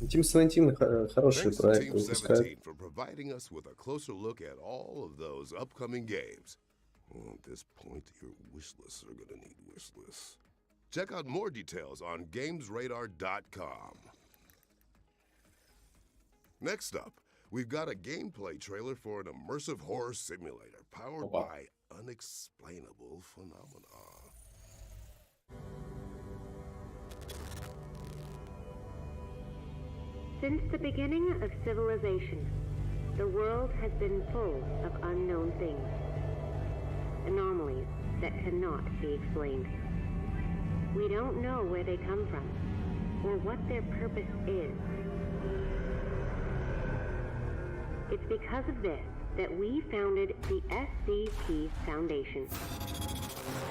Team 17 хороший проект выпускает. For providing us with a closer look at all of those upcoming games. Well, at this point, your wish lists are gonna need wish lists. Check out more details on GamesRadar.com. Next up, we've got a gameplay trailer for an immersive horror simulator powered by unexplainable phenomena. Since the beginning of civilization, the world has been full of unknown things, anomalies that cannot be explained. We don't know where they come from or what their purpose is. It's because of this that we founded the SCP Foundation,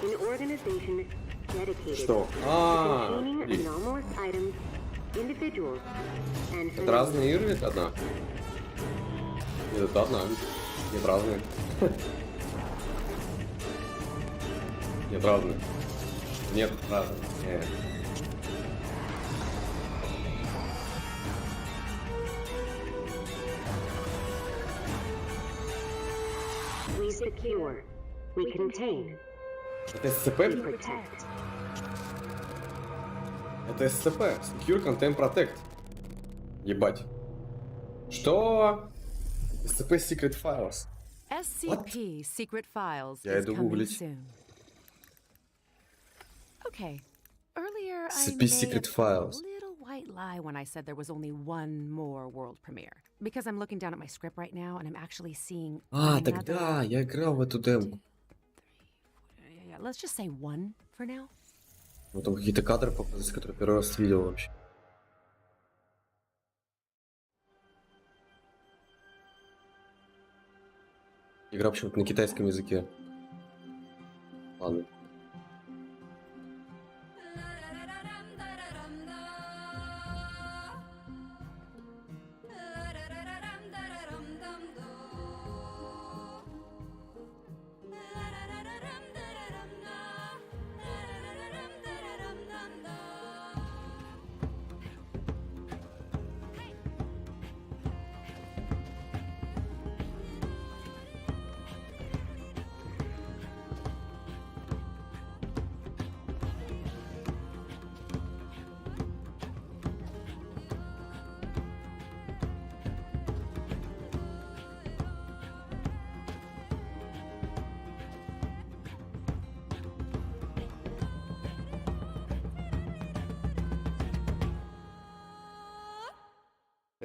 an organization dedicated to containing anomalous items, individuals, and это разные игры, это одна? Нет, это одна. Нет, разные. Нет, разные. Нет, разные. Нет. We secure, we contain, это SCP? we protect. Это SCP. Secure Content Protect. Ебать. Что? SCP Secret Files. SCP Secret Files Я is иду coming гуглить. soon. Okay. Earlier I SCP may Secret have told a Files. little white lie when I said there was only one more world premiere. Because I'm looking down at my script right now and I'm actually seeing А, another... тогда я играл в эту демку. Yeah, let's just say one for now. Вот там какие-то кадры показываются, которые первый раз видел вообще. Игра почему-то на китайском языке. Ладно.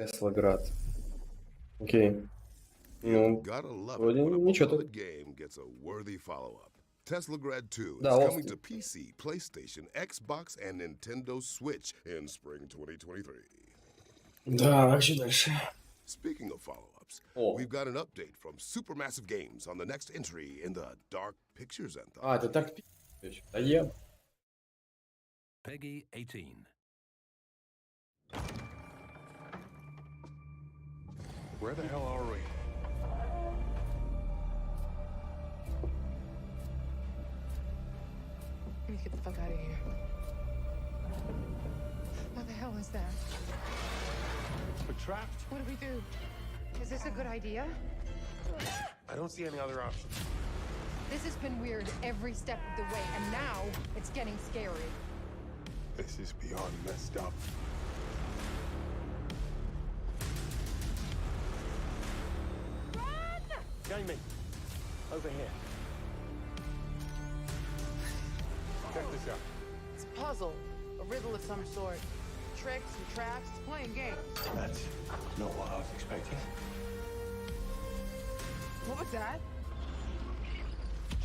Теслоград. Окей. Ну, Gotta love вроде it when a ничего beloved так. game gets a worthy follow-up. Teslagrad 2 Да, is coming Austin. to PC, PlayStation, Xbox, and Nintendo Switch in spring 2023. Да, а что дальше? Speaking of follow-ups, О. we've got an update from Supermassive Games on the next entry in the Dark Pictures Anthology. А, это так... Да я... 𝚂𝚑𝚘𝚎. Where the hell are we? Let's get the fuck out of here. What the hell is that? We're trapped. What do we do? Is this a good idea? I don't see any other options. This has been weird every step of the way, and now it's getting scary. This is beyond messed up. Jamie, Over here. Check this out. it's a puzzle, a riddle of some sort. Tricks and traps, it's playing games. That's not what I was expecting. What was that?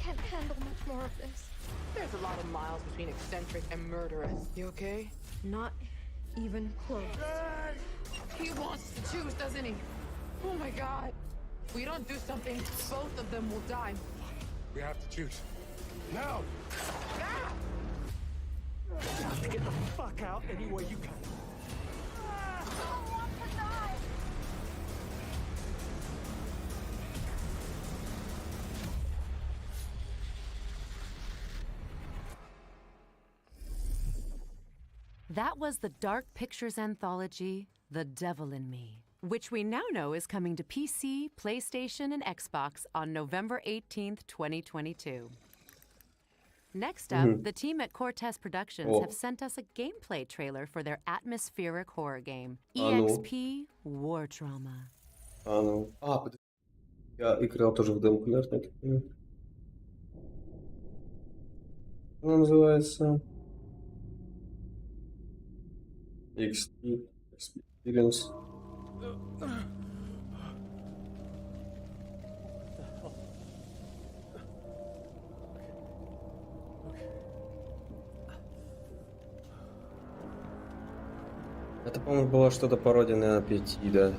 Can't handle much more of this. There's a lot of miles between eccentric and murderous. You okay? Not even close. He wants to choose, doesn't he? Oh my god. If we don't do something, both of them will die. We have to choose. Now! Ah! Get the fuck out any way you can. That was the Dark Pictures anthology, The Devil in Me, which we now know is coming to PC, PlayStation, and Xbox on November 18th, 2022. Next up, the team at Cortez Productions have sent us a gameplay trailer for their atmospheric horror game, EXP War Trauma. А, ну... А, подожди. Я играл тоже в демку, наверное, так понимаю. Она называется... XP Experience. Это, по-моему, было что-то пародия на 5, да.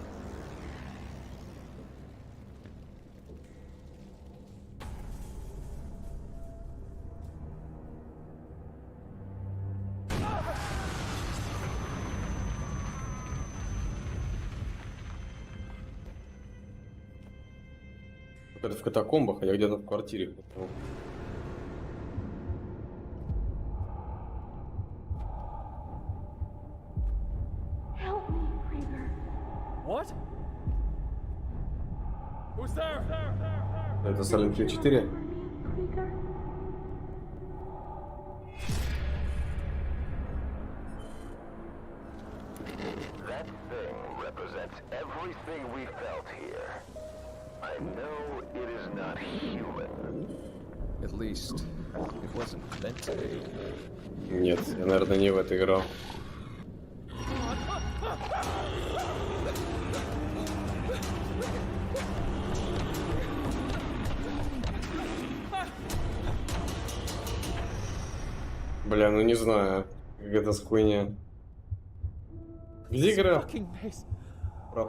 Это в катакомбах, а я где-то в квартире. Help me, Krieger. What? Who's there? Это Silent Hill 4. Krieger. That thing represents everything we felt here. I know it is not human. At least, it wasn't meant to be. Нет, я, наверное, не в это играл. Бля, ну не знаю, как это хуйня. Где игра? Про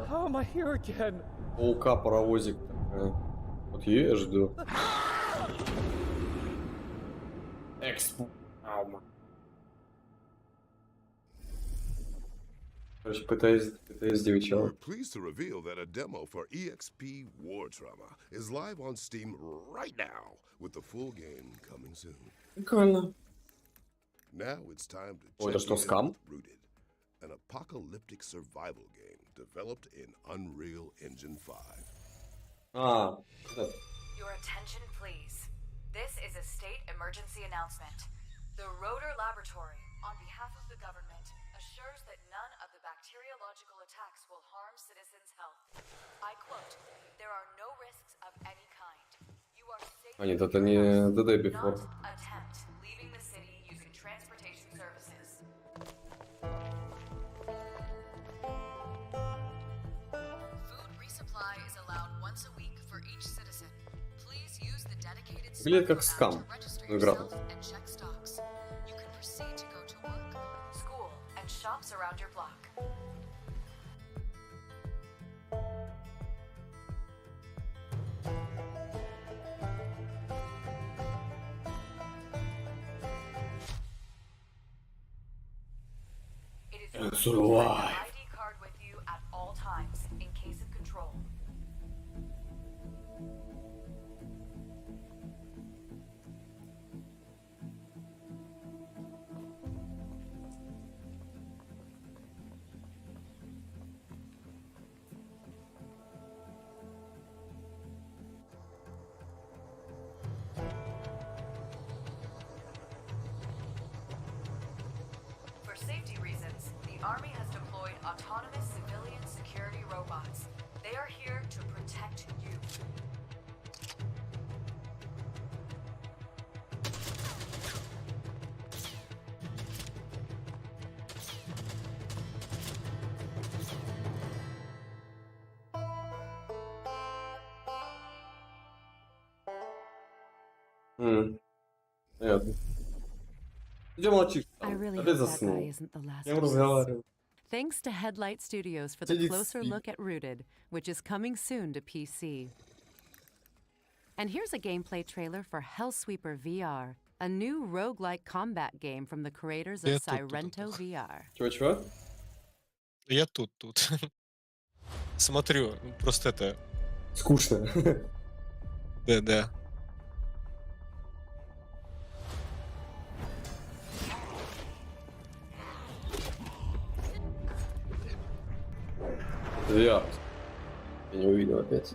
паука, паровозик такая. Вот ее я жду. Экспо. Короче, пытаюсь девчонок. We're pleased to reveal that a demo for EXP War Trauma is live on Steam right now, with the full game coming soon. Прикольно. Now it's time to Ой, это что, скам? Rooted, an apocalyptic survival game developed in Unreal Engine 5. А, Your attention, please. This is a state emergency announcement. The Rotor Laboratory, on behalf of the government, assures that none of the bacteriological attacks will harm citizens' health. I quote, there are no risks of any kind. You are safe. а нет, это не The Day Before. Not attempt leaving the city using transportation services. Выглядит как скам. Ну, игра. School and shops around your block. It is your Survive. ID card with you at all times in case of control. For safety reasons, the Army has deployed autonomous civilian security robots. They are here to protect you. Понятно. Где молчишь? I really Опять hope that guy заснул. isn't the last Я of us. разговариваю. Thanks to Headlight Studios for the Сидит, closer спит. look at Rooted, which is coming soon to PC. And here's a gameplay trailer for Hellsweeper VR, a new roguelike combat game from the creators of Я тут. 𝚂𝚑𝚘𝚠 VR. Чего? Я тут. Смотрю, просто это... Скучно. Да. Я не увидел опять.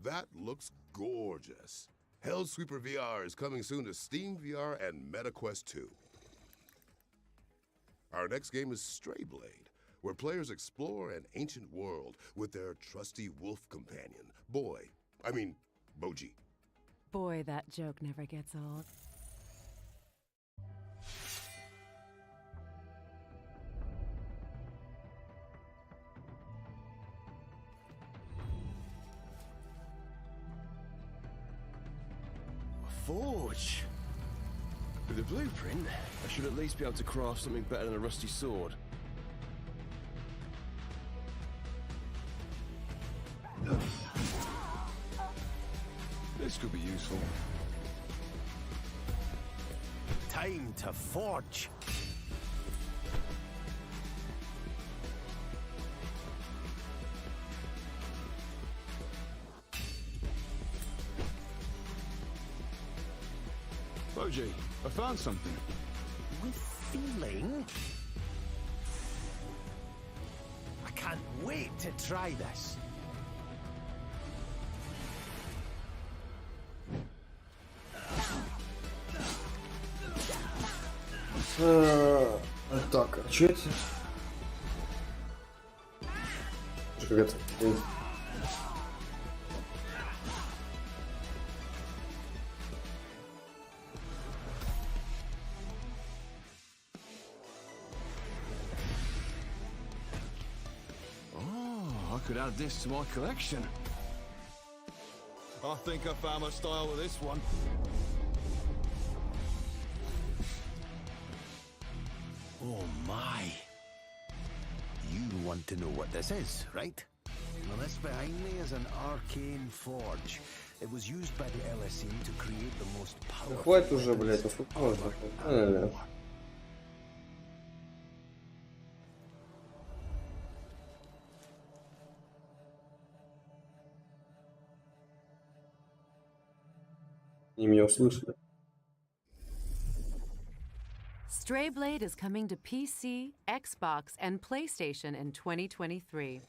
That looks gorgeous. Hellsweeper VR is coming soon to Steam VR and MetaQuest 2. Our next game is Strayblade, where players explore an ancient world with their trusty wolf companion, Boji. Boy, that joke never gets old. Forge! With a blueprint, I should at least be able to craft something better than a rusty sword. This could be useful. Time to forge! Boji, I found something. With feeling? I can't wait to try this. Так, а что это? Как это? I could add this to my collection. I think I found my style with this one. Oh my. You want to know what this is, right? Well, this behind me is an arcane forge. It was used by the LSE to create the most powerful. Хватит уже, блядь, а сколько можно? Они меня услышали. Stray Blade is coming to PC, Xbox, and PlayStation in 2023.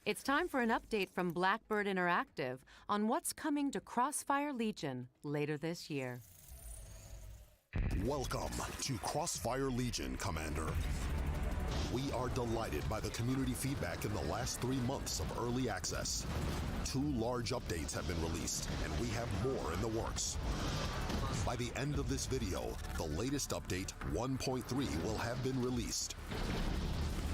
It's time for an update from Blackbird Interactive on what's coming to Crossfire Legion later this year. Welcome to Crossfire Legion, Commander. We are delighted by the community feedback in the last 3 months of early access. 2 large updates have been released, and we have more in the works. By the end of this video, the latest update, 1.3, will have been released.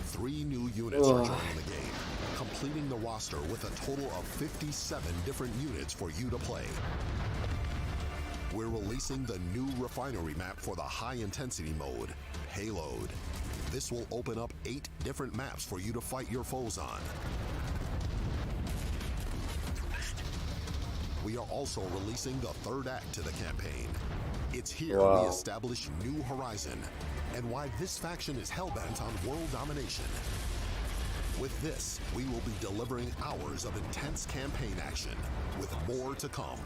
3 new units are joining the game, completing the roster with a total of 57 different units for you to play. We're releasing the new refinery map for the high-intensity mode, Payload. This will open up 8 different maps for you to fight your foes on. We are also releasing the 3rd act to the campaign. It's here we establish New Horizon, and why this faction is hellbent on world domination. With this, we will be delivering hours of intense campaign action, with more to come.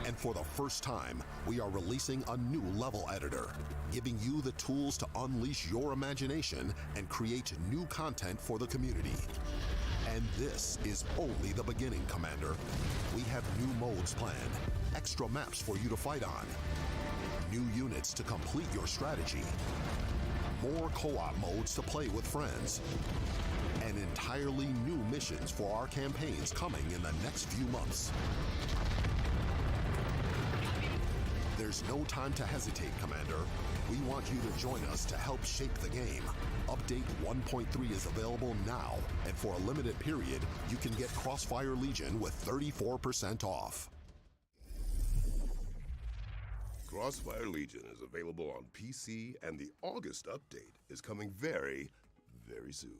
And for the first time, we are releasing a new level editor, giving you the tools to unleash your imagination and create new content for the community. And this is only the beginning, Commander. We have new modes planned, extra maps for you to fight on, new units to complete your strategy, more co-op modes to play with friends, and entirely new missions for our campaigns coming in the next few months. There's no time to hesitate, Commander. We want you to join us to help shape the game. Update 1.3 is available now, and for a limited period, you can get Crossfire Legion with 34% off. Crossfire Legion is available on PC, and the August update is coming very, very soon.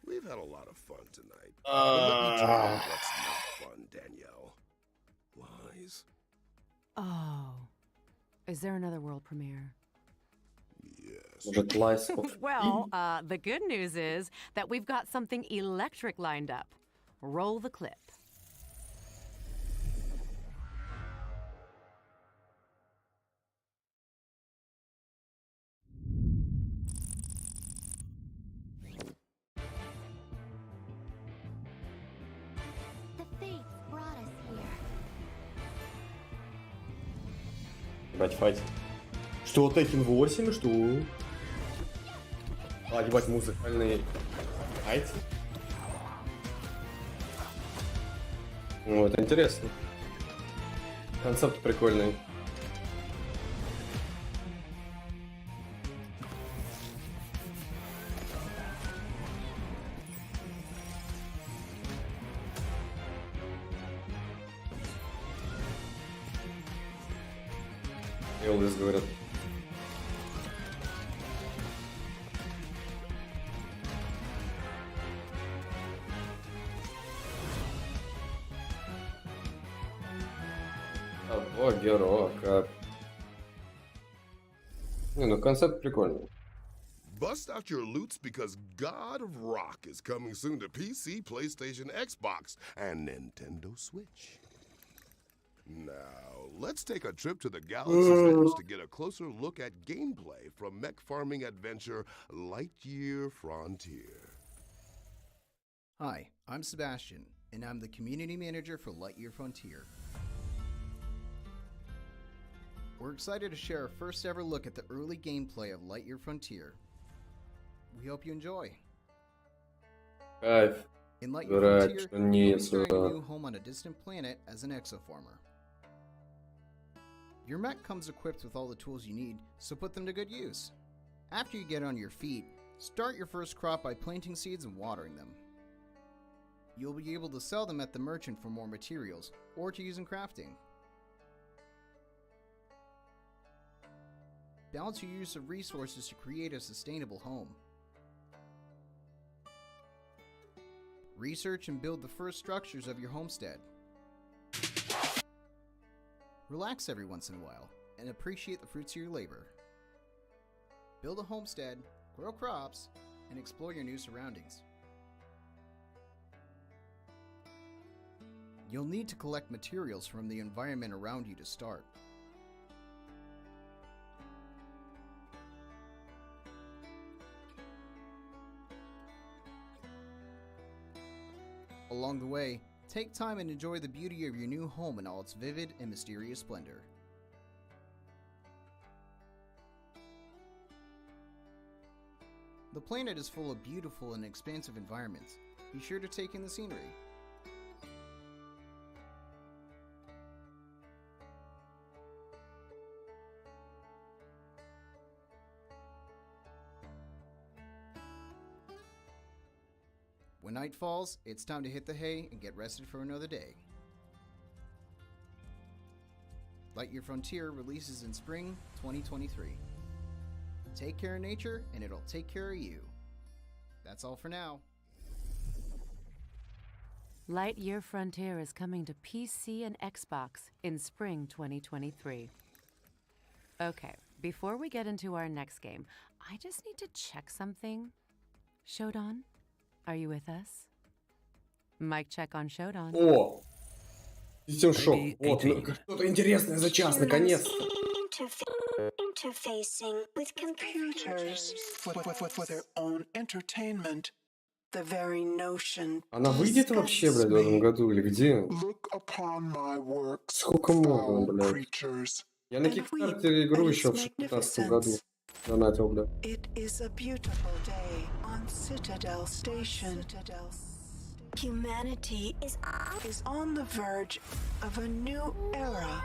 We've had a lot of fun tonight. But let me tell you what's not fun, Danielle. Lies. Oh. Is there another world premiere? Yes. Well, the good news is that we've got something electric lined up. Roll the clip. Ебать, файт. Что, Tekken 8? Что? А, ебать, музыкальный файт. Ну, это интересно. Концепт прикольный. Элвис, говорят. О, герой, как. Не, ну концепт прикольный. Bust out your loots because God of Rock is coming soon to PC, PlayStation, Xbox, and Nintendo Switch. Now, let's take a trip to the Galaxy's Edge to get a closer look at gameplay from mech farming adventure Lightyear Frontier. Hi, I'm Sebastian, and I'm the community manager for Lightyear Frontier. We're excited to share our first ever look at the early gameplay of Lightyear Frontier. We hope you enjoy. Кайф. In Lightyear Дурак, Frontier, не you'll be starting a сюда. new home on a distant planet as an exoformer. Your mech comes equipped with all the tools you need, so put them to good use. After you get on your feet, start your first crop by planting seeds and watering them. You'll be able to sell them at the merchant for more materials, or to use in crafting. balance your use of resources to create a sustainable home. Research and build the first structures of your homestead. Relax every once in a while and appreciate the fruits of your labor. Build a homestead, grow crops, and explore your new surroundings. You'll need to collect materials from the environment around you to start. Along the way, take time and enjoy the beauty of your new home in all its vivid and mysterious splendor. The planet is full of beautiful and expansive environments. Be sure to take in the scenery. When night falls, it's time to hit the hay and get rested for another day. Lightyear Frontier releases in spring 2023. Take care of nature, and it'll take care of you. That's all for now. Lightyear Frontier is coming to PC and Xbox in spring 2023. Okay, before we get into our next game, I just need to check something. 𝚑𝚘, are you with us? Mic check on 𝚑𝚘. О! Систем шок. Вот, что-то интересное за час, наконец-то. Interfacing with computers for their own entertainment. The very notion. Она выйдет вообще, блядь, в этом году или где? Сколько можно, блядь? Я на Кикстартере игру еще в 2016 году донатил, блядь. It is a beautiful day on Citadel Station. Humanity is on the verge of a new era.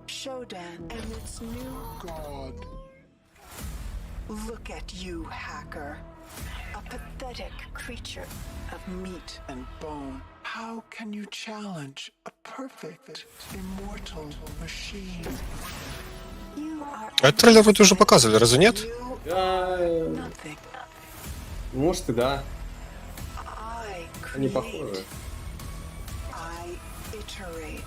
𝚑𝚘𝚠, and its new god. Look at you, hacker. A pathetic creature of meat and bone. How can you challenge a perfect, immortal machine? You are Этот трейлер вроде уже показывали, разве нет? nothing. Может и да. Они похожи. I iterate.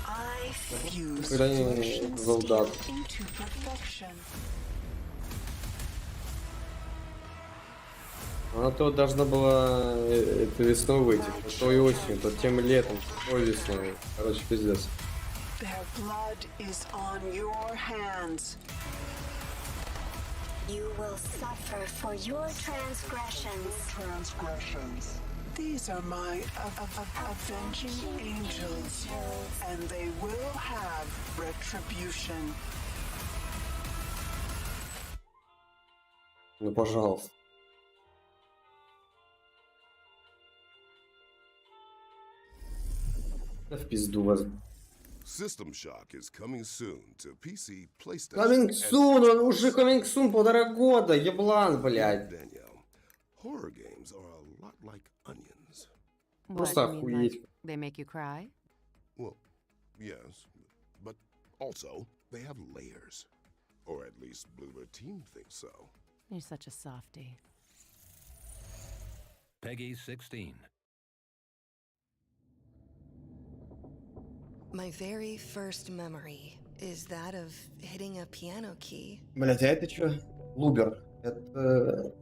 I fuse Хрень солдат. into perfection. Она то должна была это весной выйти, то и осенью, то тем летом, то весной. Короче, пиздец. Their blood is on your hands. You will suffer for your transgressions. These are my avenging angels, and they will have retribution. Ну, пожалуйста. Да в пизду вас. System Shock is coming soon to PC, PlayStation. Coming soon, он уже coming soon 1,5 года, еблан, блядь. Horror games are a lot like onions. Просто охуеть. They make you cry? Well, yes, but also they have layers. Or at least Bloober Team thinks so. You're such a softie. Peggy 16. My very first memory is that of hitting a piano key. Блядь, а это чё? Лубер. Это...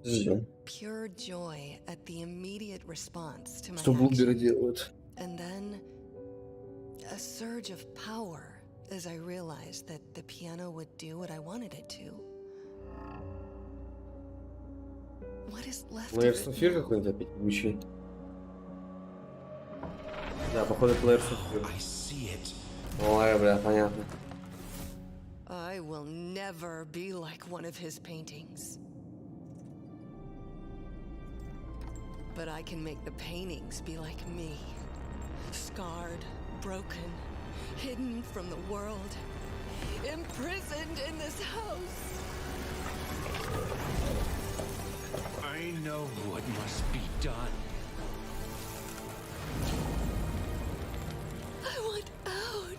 Pure joy at the immediate response to my Что блуберы делают? And then a surge of power as I realized that the piano would do what I wanted it to. What is left Layers of of it Fear now? какой-нибудь опять ебучий. Да, походу Layers of Fear. Ой, бля, понятно. I will never be like one of his paintings. But I can make the paintings be like me. Scarred, broken, hidden from the world, imprisoned in this house. I know what must be done. I want out.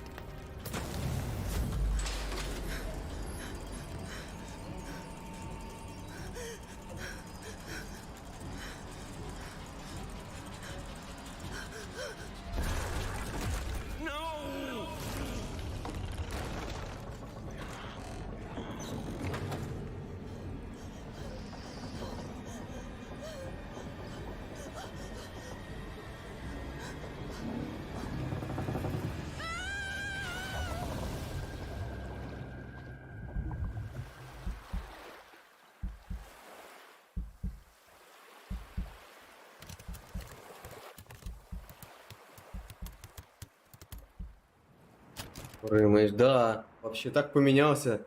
Рымыш, да, вообще так поменялся.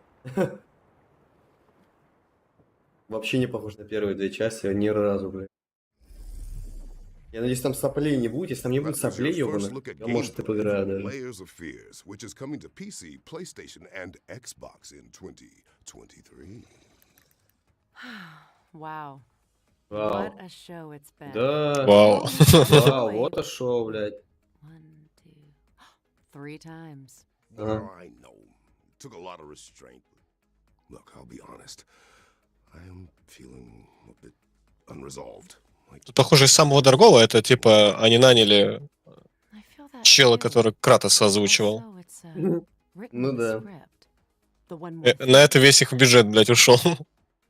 Вообще не похож на первые две части, ни разу, блядь. Я надеюсь, там соплей не будет. Если там не будет That was your соплей, first ёбаных, look at я, может, и gameplay поиграю from даже. Layers of Fears, which is coming to PC, PlayStation, and Xbox in 2023. Wow. Вау. What a show it's been. Да. Вау. Вау, вот и шоу, блядь. 3 times. Well, I know. Took a lot of restraint. Look, I'll be honest. I am feeling a bit unresolved. Тут, похоже, из самого дорогого это типа они наняли чела, который Кратоса озвучивал. Ну да. На это весь их бюджет, блядь, ушел.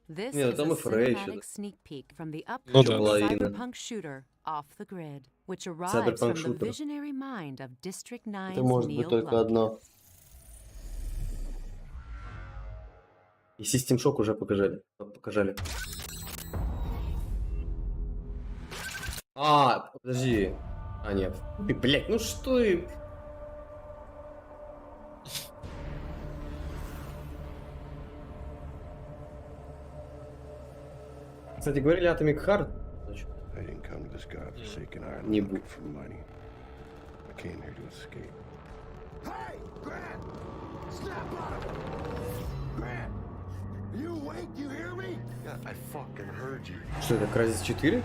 This Не, ну is там a и Фрей cinematic ещё. sneak peek from the Ну upcoming да. cyberpunk shooter Off the Grid, which arrives Cyberpunk from the shooter. visionary mind of District 9's Это может быть Neil только Blomkamp. одно. И System Shock уже показали. А, подожди. А, нет. Блять, ну что и... Кстати, говорили Atomic Heart. I didn't come to this godforsaken island Не looking буду. for money. I came here to escape. Hey, Grant! Snap out of it! Grant! You awake? You hear me? Yeah, I fucking heard you. Что это, Crysis 4?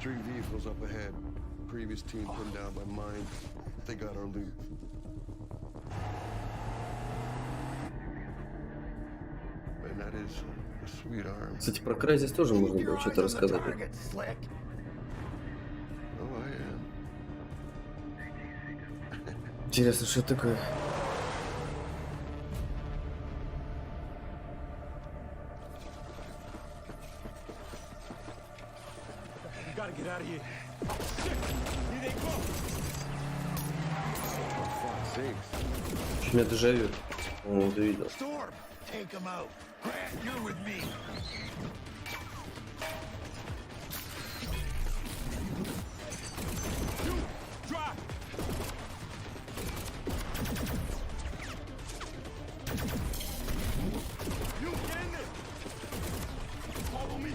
3 vehicles up ahead. Previous team pinned down by mine. They got our loot. And that is a sweet arm. Кстати, про Crysis тоже можно было что-то рассказать. Oh, I am. Интересно, что это такое? You gotta get out of here. Shit! Here they go! Чуть меня дежавю. О, ты видел. Storm! Take him out! Grant, you're with me! You! Drive! You, get in there! Follow me!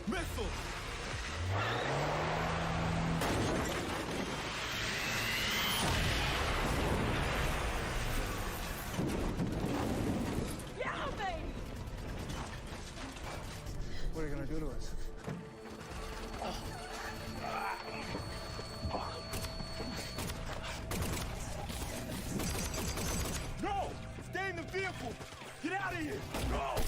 Missile! What are you gonna do to us? No! Stay in the vehicle! Get out of here! Go!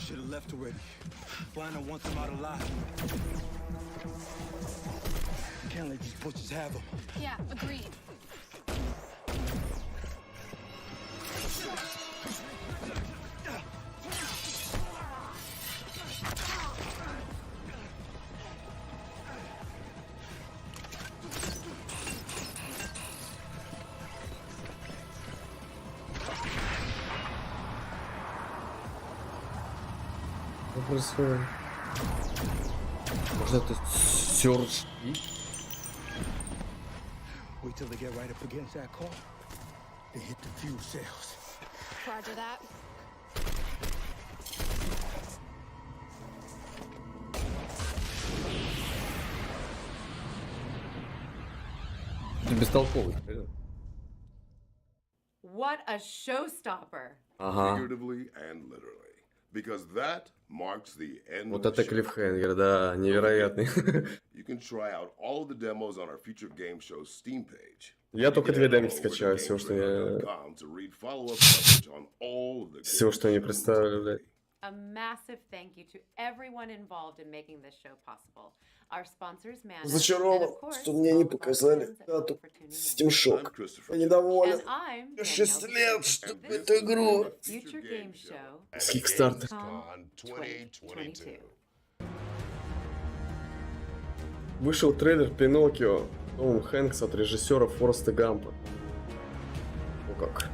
Should have left already. Find out once I'm out alive. Can't let these butchers have him. Yeah, agreed. Что происходит? Может это Сёрж? Wait till they get right up against that car. They hit the fuel cells. Roger that. Ты бестолковый. What a showstopper. Ага. Figuratively and literally. Because that marks the end Вот of the это show. клиффхенгер, да, невероятный. You can try out all of the demos on our featured game show's Steam page. Я только 2 демки скачаю, всего, что я... Всего, что я не представляю. A massive thank you to everyone involved in making this show possible. Our sponsors, Mana, and Зачарован, of course, что мне не показали дату Steam Shock. Я недоволен. 6 лет, чтобы эту игру. Future Game Show С Kickstarter. 2022. Вышел трейлер Пиноккио Том Хэнкс от режиссера Форреста Гампа. О как.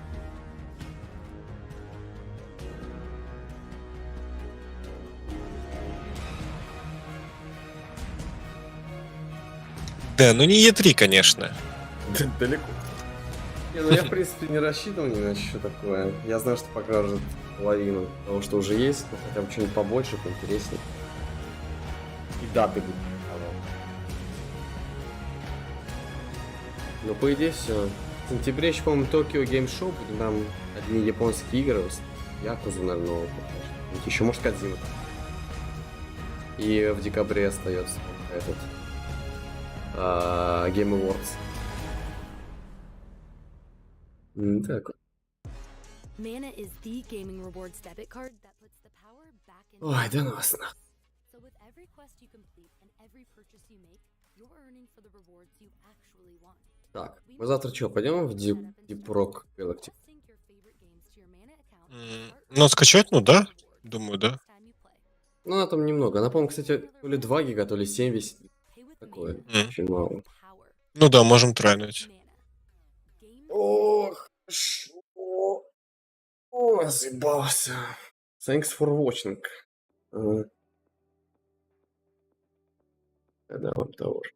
Да, ну не Е3, конечно. Далеко. Не, ну я, в принципе, не рассчитывал ни на что такое. Я знаю, что покажут половину того, что уже есть, но хотя бы что-нибудь побольше, поинтереснее. И даты будут. Но по идее все. В сентябре еще, по-моему, Токио Гейм Шоу будет, там одни японские игры, Якузу, наверное, нового покажут. Еще, может, Кодзиму. И в декабре остается этот Game Awards. Так вот. Mana is the gaming rewards debit card that puts the power back in. Ой, да ну вас нахуй. So with every quest you complete and every purchase you make, you're earning for the rewards you actually want. Так, мы завтра что, пойдем в Deep Rock Galactic? Ну, скачать, ну да. Думаю, да. Ну, она там немного. Она, по-моему, кстати, то ли 2 гига, то ли 7 весит. Такое. Очень мало. Ну да, можем трайнуть. Ох, хорошо. О, заебался. Thanks for watching. Да, вам того же.